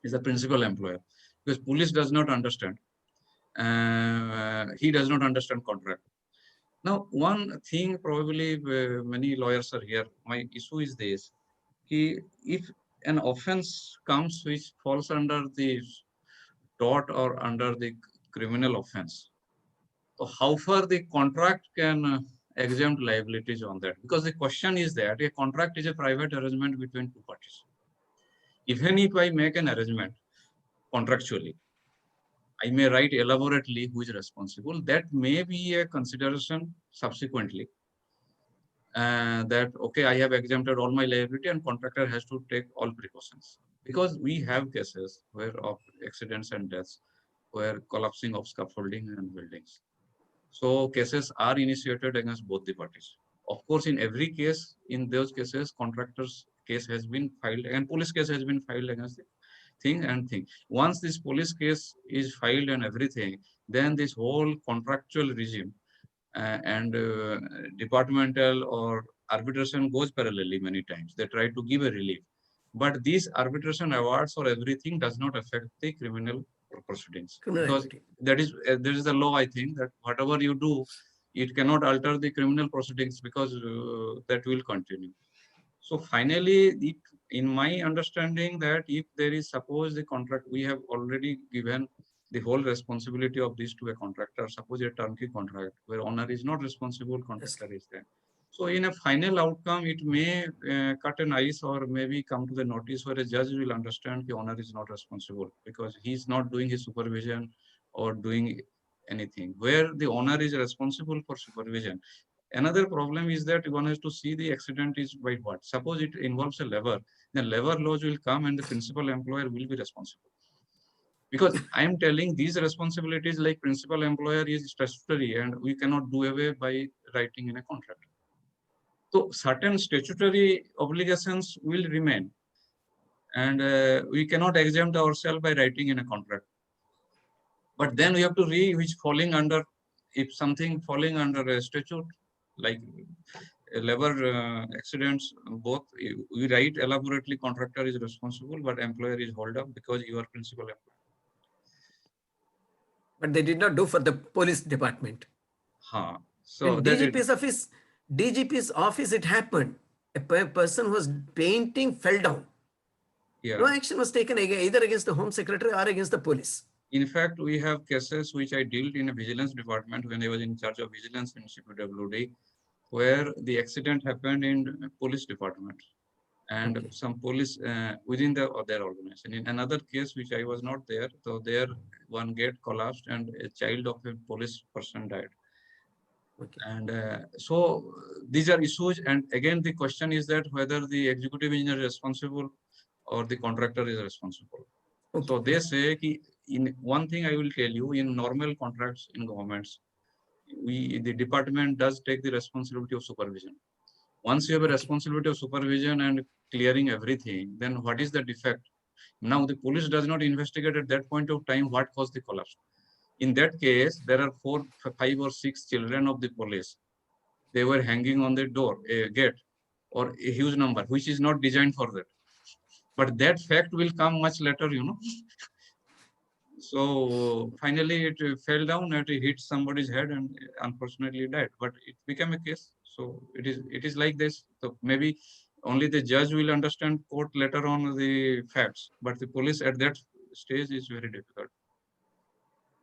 he's the principal employer. Because police does not understand. He does not understand contract. Now, one thing probably many lawyers are here. My issue is this: if an offense comes which falls under the tort or under the criminal offense, so how far the contract can exempt liabilities on that? Because the question is that a contract is a private arrangement between two parties. Even if I make an arrangement contractually, I may write elaborately who is responsible. That may be a consideration subsequently. That okay, I have exempted all my liability and contractor has to take all precautions, because we have cases where of accidents and deaths, where collapsing of scaffolding and buildings. So cases are initiated against both the parties. Of course, in every case, in those cases, contractor's case has been filed and police case has been filed against the thing. Once this police case is filed and everything, then this whole contractual regime and departmental or arbitration goes parallelly many times. They try to give a relief. But these arbitration awards or everything does not affect the criminal proceedings. Criminal Because activity. that is, there is a law, I think, that whatever you do, it cannot alter the criminal proceedings, because that will continue. So finally, in my understanding, that if there is, suppose the contract, we have already given the whole responsibility of this to a contractor, suppose a turnkey contract where owner is not responsible, contractor is there. So in a final outcome, it may cut an ice or maybe come to the notice where a judge will understand the owner is not responsible because he's not doing his supervision or doing anything, where the owner is responsible for supervision. Another problem is that one has to see the accident is by what. Suppose it involves a lever, then lever laws will come and the principal employer will be responsible. Because I am telling these responsibilities like principal employer is statutory and we cannot do away by writing in a contract. So certain statutory obligations will remain and we cannot exempt ourselves by writing in a contract. But then we have to read which falling under, if something falling under a statute, like labor accidents, both we write elaborately contractor is responsible, but employer is held up because you are principal employer. But they did not do for the police department. So in that DGP's office, it happened. A person who was painting fell down. Yeah. No action was taken either against the Home Secretary or against the police. In fact, we have cases which I dealt in a vigilance department when I was in charge of vigilance in CPWD, where the accident happened in police department and Okay. some police within their organization. In another case, which I was not there, so there one gate collapsed and a child of a police person died. Okay. And so these are issues. And again, the question is that whether the executive engineer is responsible or the contractor is responsible. Okay. So they say, in one thing I will tell you, in normal contracts in governments, the department does take the responsibility of supervision. Once you have a responsibility of supervision and clearing everything, then what is the defect? Now the police does not investigate at that point of time what caused the collapse. In that case, there are 4, 5 or 6 children of the police. They were hanging on the door, a gate, or a huge number, which is not designed for that. But that fact will come much later, you know. So finally it fell down and it hit somebody's head and unfortunately died. But it became a case. So it is like this. So maybe only the judge will understand court later on the facts, but the police at that stage is very difficult.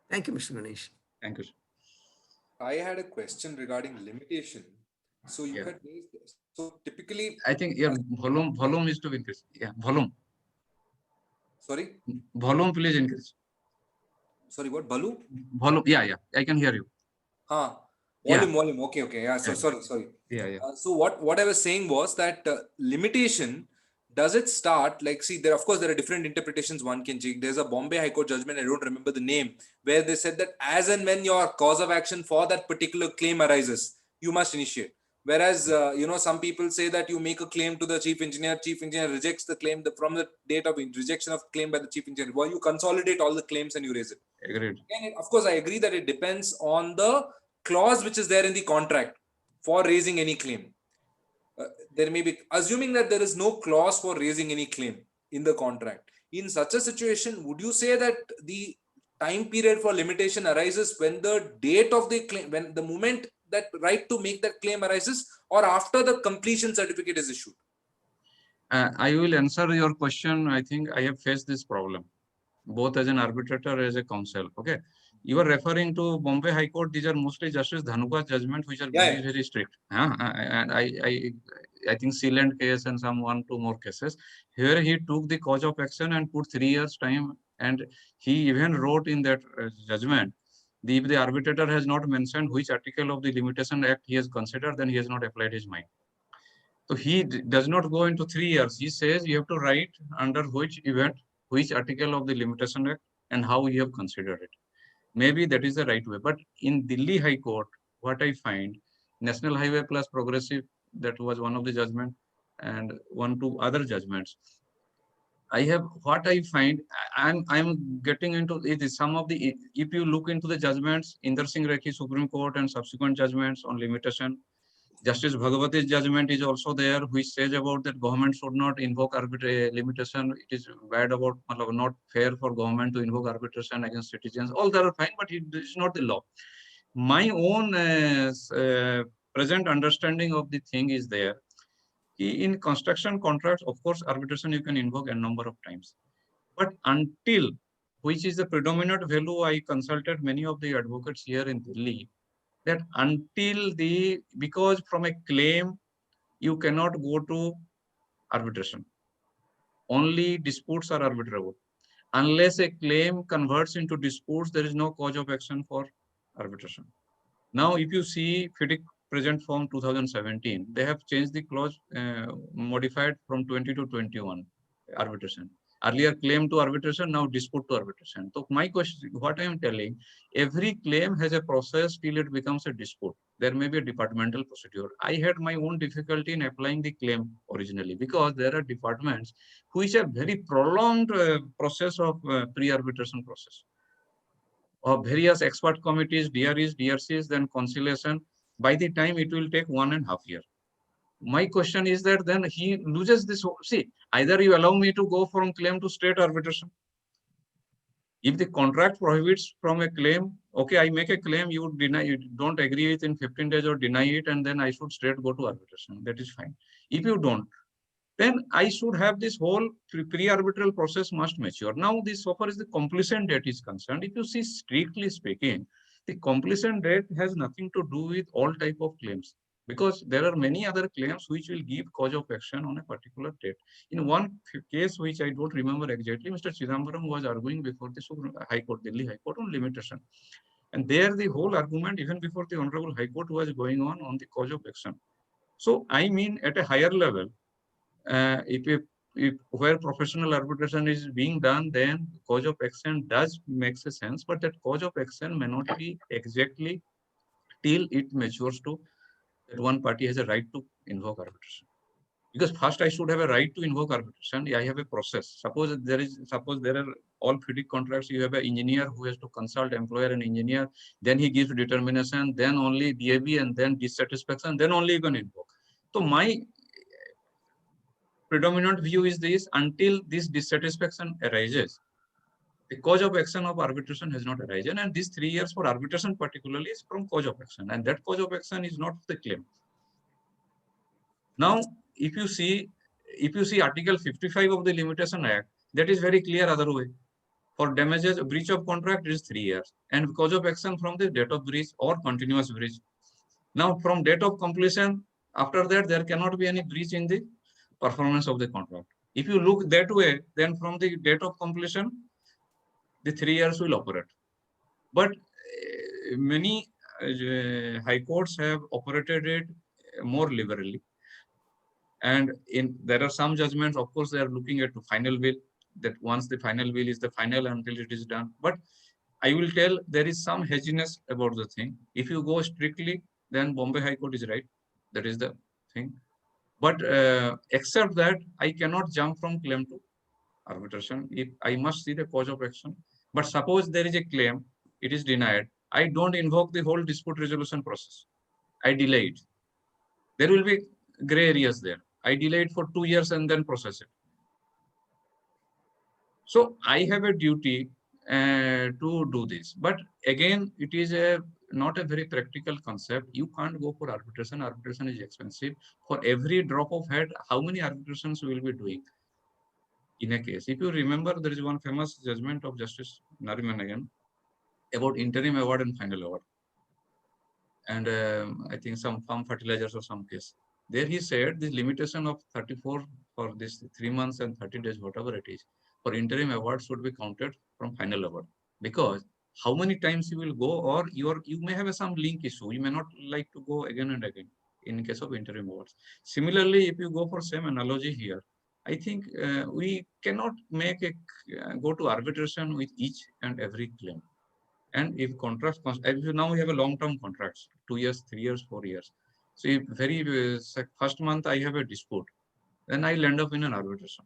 Thank you, Mr. Ganesh. Thank you, sir. I had a question regarding limitation. So you had raised, so typically I think your volume is to increase. Yeah, volume. Sorry? Volume please increase. Sorry, what? Balu? Volume, yeah, I can hear you. Volume. Okay. Yeah, so sorry. Yeah. So what I was saying was that limitation does it start like, see, there, of course, there are different interpretations one can take. There's a Bombay High Court judgment, I don't remember the name, where they said that as and when your cause of action for that particular claim arises, you must initiate. Whereas, some people say that you make a claim to the chief engineer rejects the claim from the date of rejection of claim by the chief engineer. Well, you consolidate all the claims and you raise it. Agreed. And of course, I agree that it depends on the clause which is there in the contract for raising any claim. There may be, assuming that there is no clause for raising any claim in the contract. In such a situation, would you say that the time period for limitation arises when the date of the claim, when the moment that right to make that claim arises, or after the completion certificate is issued? I will answer your question. I think I have faced this problem, both as an arbitrator, as a counsel. Okay. You are referring to Bombay High Court. These are mostly Justice Dhanuka's judgments, which are very, very strict. And I think Sealand case and some 1-2 more cases. Here he took the cause of action and put 3 years time. And he even wrote in that judgment, if the arbitrator has not mentioned which article of the Limitation Act he has considered, then he has not applied his mind. So he does not go into 3 years. He says you have to write under which event, which article of the Limitation Act, and how you have considered it. Maybe that is the right way. But in Delhi High Court, what I find, National Highway plus Progressive, that was one of the judgment, and 1-2 other judgments. What I find, I'm getting into it is some of the, if you look into the judgments, Inder Singh Rekhi Supreme Court and subsequent judgments on limitation, Justice Bhagavati's judgment is also there, which says about that government should not invoke limitation. It is bad about, not fair for government to invoke arbitration against citizens. All that are fine, but it is not the law. My own present understanding of the thing is there. In construction contracts, of course, arbitration you can invoke a number of times. But until, which is the predominant value, I consulted many of the advocates here in Delhi, that until because from a claim, you cannot go to arbitration. Only disputes are arbitrable. Unless a claim converts into disputes, there is no cause of action for arbitration. Now, if you see FIDIC present form 2017, they have changed the clause, modified from 20 to 21 arbitration. Earlier claim to arbitration, now dispute to arbitration. So my question, what I am telling, every claim has a process till it becomes a dispute. There may be a departmental procedure. I had my own difficulty in applying the claim originally because there are departments which have very prolonged process of pre-arbitration process. Of various expert committees, DREs, DRCs, then conciliation. By the time it will take 1.5 years. My question is that then he loses this. See, either you allow me to go from claim to straight arbitration. If the contract prohibits from a claim, okay, I make a claim, you deny, you don't agree with in 15 days or deny it, and then I should straight go to arbitration. That is fine. If you don't, then I should have this whole pre-arbitral process must mature. Now, this so far as the completion date is concerned, if you see strictly speaking, the completion date has nothing to do with all type of claims, because there are many other claims which will give cause of action on a particular date. In one case, which I don't remember exactly, Mr. Chidambaram was arguing before the Supreme High Court, Delhi High Court, on limitation. And there the whole argument, even before the Honorable High Court, was going on the cause of action. So I mean, at a higher level, if where professional arbitration is being done, then cause of action does makes a sense, but that cause of action may not be exactly till it matures to that one party has a right to invoke arbitration. Because first I should have a right to invoke arbitration. I have a process. Suppose there are all FIDIC contracts, you have an engineer who has to consult employer and engineer, then he gives determination, then only DAB, and then dissatisfaction, then only you can invoke. So my predominant view is this: until this dissatisfaction arises, the cause of action of arbitration has not arisen, and these 3 years for arbitration particularly is from cause of action, and that cause of action is not the claim. Now, if you see Article 55 of the Limitation Act, that is very clear other way. For damages, breach of contract is 3 years, and cause of action from the date of breach or continuous breach. Now, from date of completion, after that, there cannot be any breach in the performance of the contract. If you look that way, then from the date of completion, the 3 years will operate. But many high courts have operated it more liberally. And there are some judgments, of course, they are looking at the final will, that once the final will is the final until it is done. But I will tell there is some hedginess about the thing. If you go strictly, then Bombay High Court is right. That is the thing. But except that, I cannot jump from claim to arbitration. If I must see the cause of action. But suppose there is a claim, it is denied. I don't invoke the whole dispute resolution process. I delay it. There will be gray areas there. I delay it for 2 years and then process it. So I have a duty to do this. But again, it is not a very practical concept. You can't go for arbitration. Arbitration is expensive. For every drop of head, how many arbitrations we will be doing in a case? If you remember, there is one famous judgment of Justice Nariman again about interim award and final award. And I think some farm fertilizers or some case. There he said the limitation of 34 for this 3 months and 30 days, whatever it is, for interim awards would be counted from final award. Because how many times you will go, or you may have some link issue. You may not like to go again and again in case of interim awards. Similarly, if you go for same analogy here, I think we cannot make a go to arbitration with each and every claim. And if contracts, if now we have a long-term contracts, 2 years, 3 years, 4 years. So if very first month I have a dispute, then I'll end up in an arbitration.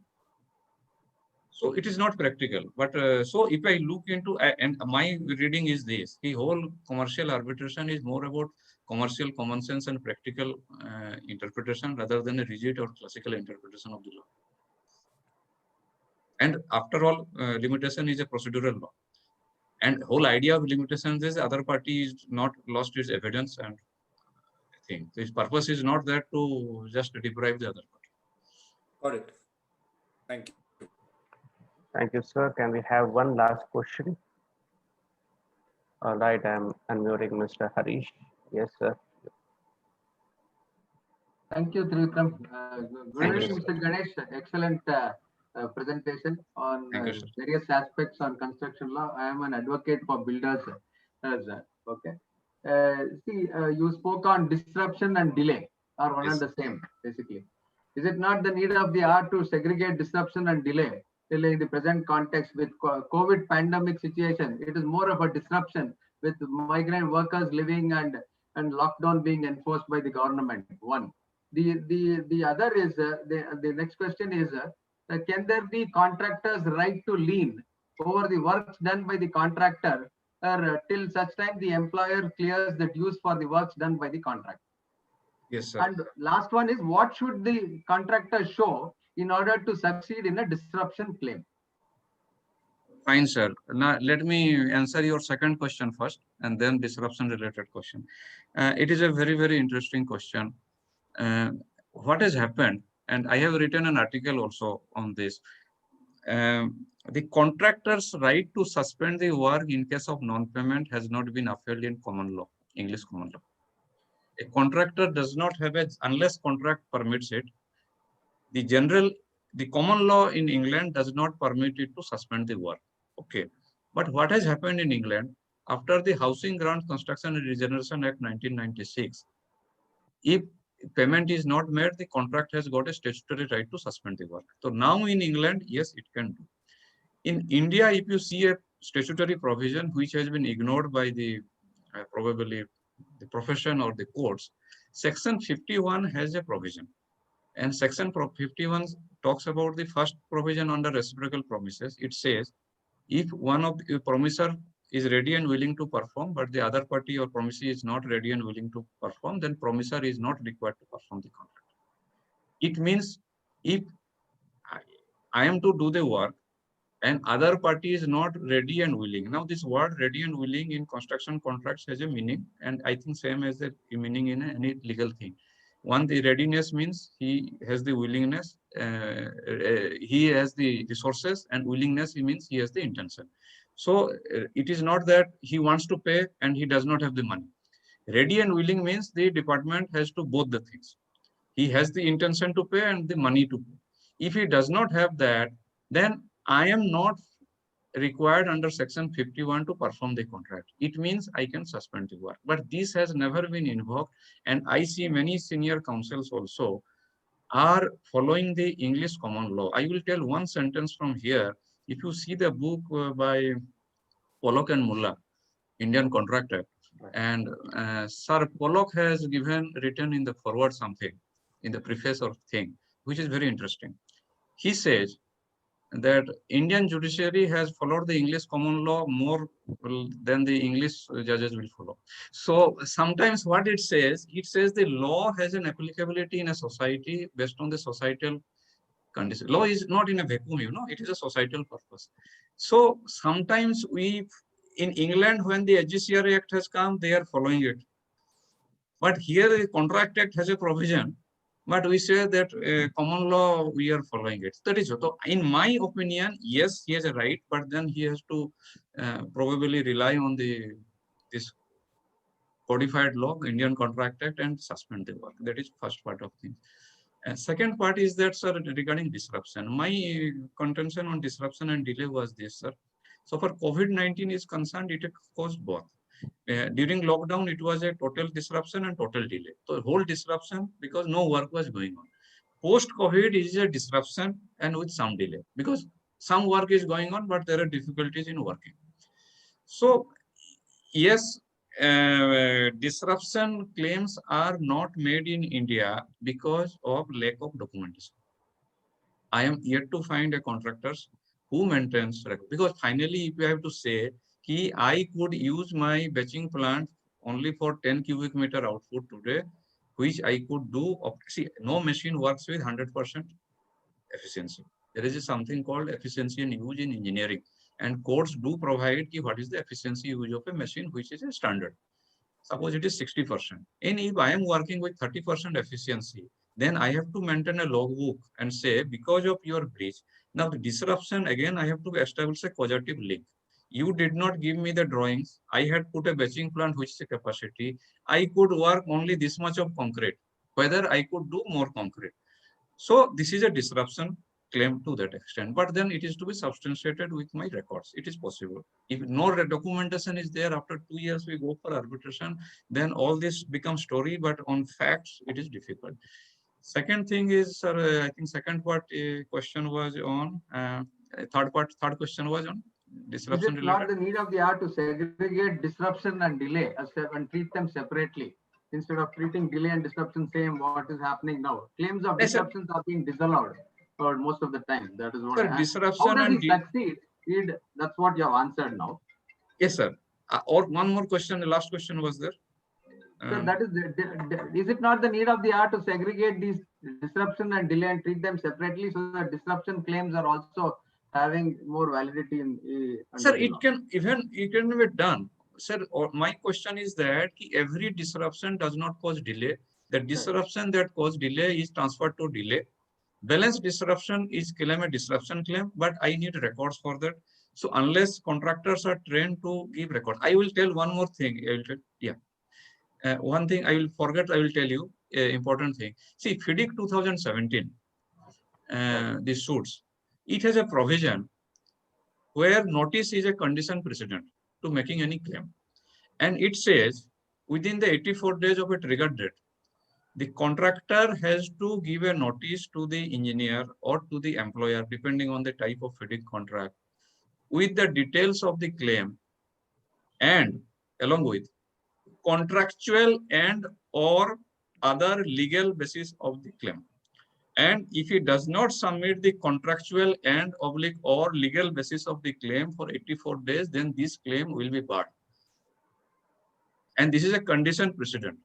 So it is not practical. But so if I look into, and my reading is this, the whole commercial arbitration is more about commercial common sense and practical interpretation rather than a rigid or classical interpretation of the law. And after all, limitation is a procedural law. And whole idea of limitations is other party is not lost its evidence, and I think its purpose is not that to just deprive the other party. Got it. Thank you. Thank you, sir. Can we have one last question? All right, I'm unmuting Mr. Harish. Yes, sir. Thank you, Trivikram. Good Thank you, evening, Mr. Ganesh. Excellent presentation on Thank you, sir. various aspects on construction law. I am an advocate for builders. Okay. You spoke on disruption and delay are one Yes. and the same, basically. Is it not the need of the hour to segregate disruption and delay? In the present context with COVID pandemic situation, it is more of a disruption with migrant workers living and lockdown being enforced by the government. One. The other is the next question is can there be contractors' right to lien over the works done by the contractor till such time the employer clears the dues for the works done by the contractor? Yes, sir. And last one is what should the contractor show in order to succeed in a disruption claim? Fine, sir. Now, let me answer your second question first and then disruption related question. It is a very, very interesting question. What has happened, and I have written an article also on this. The contractor's right to suspend the work in case of non-payment has not been upheld in common law, English common law. A contractor does not have unless contract permits it, the common law in England does not permit it to suspend the work. Okay. But what has happened in England after the Housing Grant Construction and Regeneration Act 1996, if payment is not made, the contract has got a statutory right to suspend the work. So now in England, yes, it can do. In India, if you see a statutory provision which has been ignored by the probably the profession or the courts, Section 51 has a provision. And Section 51 talks about the first provision under reciprocal promises. It says, if one of the promisor is ready and willing to perform, but the other party or promisee is not ready and willing to perform, then promisor is not required to perform the contract. It means if I am to do the work and other party is not ready and willing. Now this word ready and willing in construction contracts has a meaning, and I think same as the meaning in any legal thing. One, the readiness means he has the willingness, he has the resources, and willingness he means he has the intention. So it is not that he wants to pay and he does not have the money. Ready and willing means the department has to both the things. He has the intention to pay and the money to pay. If he does not have that, then I am not required under Section 51 to perform the contract. It means I can suspend the work. But this has never been invoked. And I see many senior counsels also are following the English common law. I will tell one sentence from here. If you see the book by Pollock and Mullah, Indian Contract Act, and Sir Pollock has written in the forward something, in the preface or thing, which is very interesting. He says that Indian judiciary has followed the English common law more than the English judges will follow. So sometimes what it says the law has an applicability in a society based on the societal condition. Law is not in a vacuum, it is a societal purpose. So sometimes in England, when the AGCR Act has come, they are following it. But here the Contract Act has a provision, but we say that common law, we are following it. That is so. In my opinion, yes, he has a right, but then he has to probably rely on this codified law, Indian Contract Act, and suspend the work. That is first part of things. And second part is that, sir, regarding disruption. My contention on disruption and delay was this, sir. So for COVID-19 is concerned, it caused both. During lockdown, it was a total disruption and total delay. So whole disruption because no work was going on. Post-COVID is a disruption and with some delay because some work is going on, but there are difficulties in working. So yes, disruption claims are not made in India because of lack of documentation. I am yet to find a contractors who maintains record, because finally, if you have to say, I could use my batching plant only for 10 cubic meter output today, which I could do. See, no machine works with 100% efficiency. There is something called efficiency and use in engineering, and codes do provide what is the efficiency use of a machine, which is a standard. Suppose it is 60%. And if I am working with 30% efficiency, then I have to maintain a logbook and say, because of your breach, now the disruption, again, I have to establish a causative link. You did not give me the drawings. I had put a batching plant, which is a capacity. I could work only this much of concrete, whether I could do more concrete. So this is a disruption claim to that extent, but then it is to be substantiated with my records. It is possible. If no documentation is there, after 2 years we go for arbitration, then all this becomes story, but on facts, it is difficult. Second thing is, sir, I think second part question was on, third question was on disruption. Is it not the need of the hour to segregate disruption and delay and treat them separately? Instead of treating delay and disruption same, what is happening now? Claims of disruptions are being disallowed for most of the time. That is what. Sir, disruption how does and he succeed? That's what you have answered now. Yes, sir. Or one more question. The last question was there. So that is it not the need of the hour to segregate these disruption and delay and treat them separately so that disruption claims are also having more validity in sir, it can be done. Sir, my question is that every disruption does not cause delay. The disruption that cause delay is transferred to delay. Balance disruption is claim a disruption claim, but I need records for that. So unless contractors are trained to give records, I will tell one more thing. One thing I will forget, I will tell you important thing. See, FIDIC 2017, the suits, it has a provision where notice is a condition precedent to making any claim. And it says within the 84 days of a trigger date, the contractor has to give a notice to the engineer or to the employer, depending on the type of FIDIC contract, with the details of the claim and along with contractual and or other legal basis of the claim. And if he does not submit the contractual and oblique or legal basis of the claim for 84 days, then this claim will be barred. And this is a condition precedent.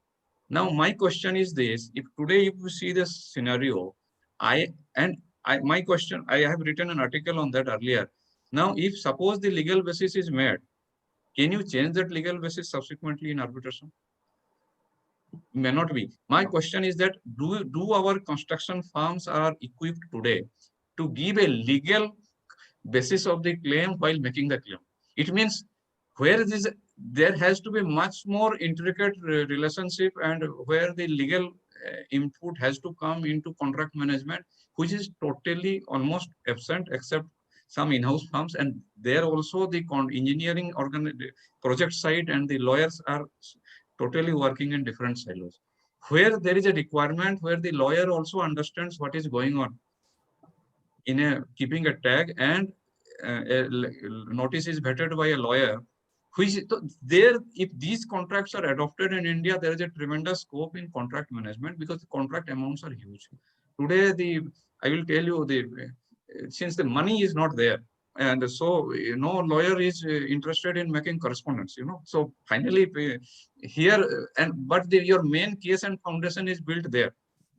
Now, my question is this: if today, if you see this scenario, my question, I have written an article on that earlier. Now, if suppose the legal basis is made, can you change that legal basis subsequently in arbitration? May not be. My question is that do our construction firms are equipped today to give a legal basis of the claim while making the claim? It means where there has to be much more intricate relationship and where the legal input has to come into contract management, which is totally almost absent except some in-house firms. And there also the engineering project side and the lawyers are totally working in different silos. where there is a requirement where the lawyer also understands what is going on in a keeping a tag, and notice is vetted by a lawyer, which there, if these contracts are adopted in India, there is a tremendous scope in contract management because the contract amounts are huge. Today, I will tell you, since the money is not there, and so no lawyer is interested in making correspondence, So finally, here but your main case and foundation is built there,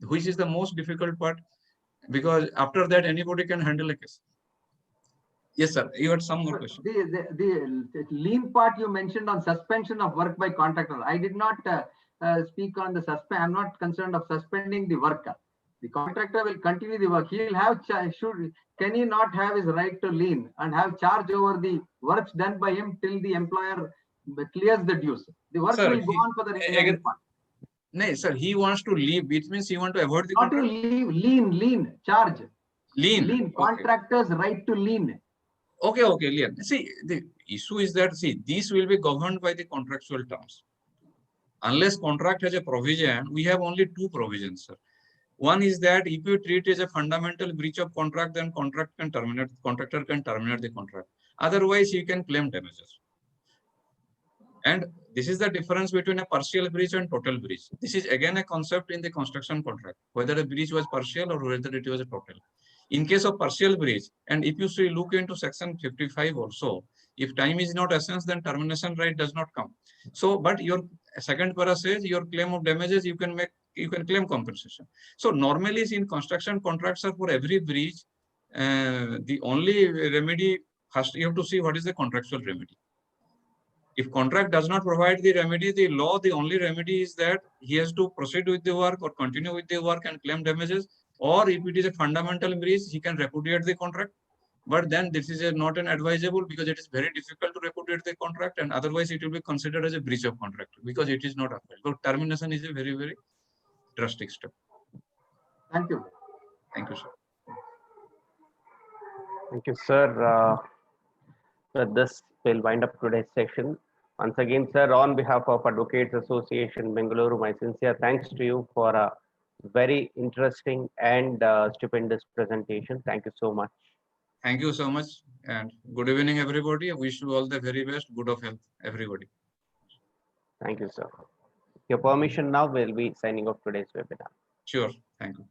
which is the most difficult part, because after that anybody can handle a case. Yes, sir. You had some more questions. The lien part you mentioned on suspension of work by contractor. I did not speak on the suspend. I'm not concerned of suspending the work. The contractor will continue the work. He will have can he not have his right to lien and have charge over the works done by him till the employer clears the dues? The work will go on for the remaining part. No, sir. He wants to leave, which means he wants to avoid the not contract. To leave, lien, charge. Lien. Contractor's right to lien. Okay, lien. See, the issue is that, these will be governed by the contractual terms. Unless contract has a provision, we have only two provisions, sir. One is that if you treat it as a fundamental breach of contract, then contractor can terminate the contract. Otherwise, you can claim damages. And this is the difference between a partial breach and total breach. This is again a concept in the construction contract, whether a breach was partial or whether it was a total. In case of partial breach, and if you look into section 55 also, if time is not essence, then termination right does not come. So, but your second para says your claim of damages, you can claim compensation. So normally in construction contracts are for every breach, the only remedy, first you have to see what is the contractual remedy. If contract does not provide the remedy, the only remedy is that he has to proceed with the work or continue with the work and claim damages. Or if it is a fundamental breach, he can repudiate the contract. But then this is not an advisable, because it is very difficult to repudiate the contract, and otherwise it will be considered as a breach of contract because it is not upheld. So termination is a very, very drastic step. Thank you. Thank you, sir. Thank you, sir. With this, we'll wind up today's session. Once again, sir, on behalf of Advocates Association Bengaluru, my sincere thanks to you for a very interesting and stupendous presentation. Thank you so much. Thank you so much, and good evening, everybody. I wish you all the very best. Good of health, everybody. Thank you, sir. With your permission now, we'll be signing off today's webinar. Sure. Thank you.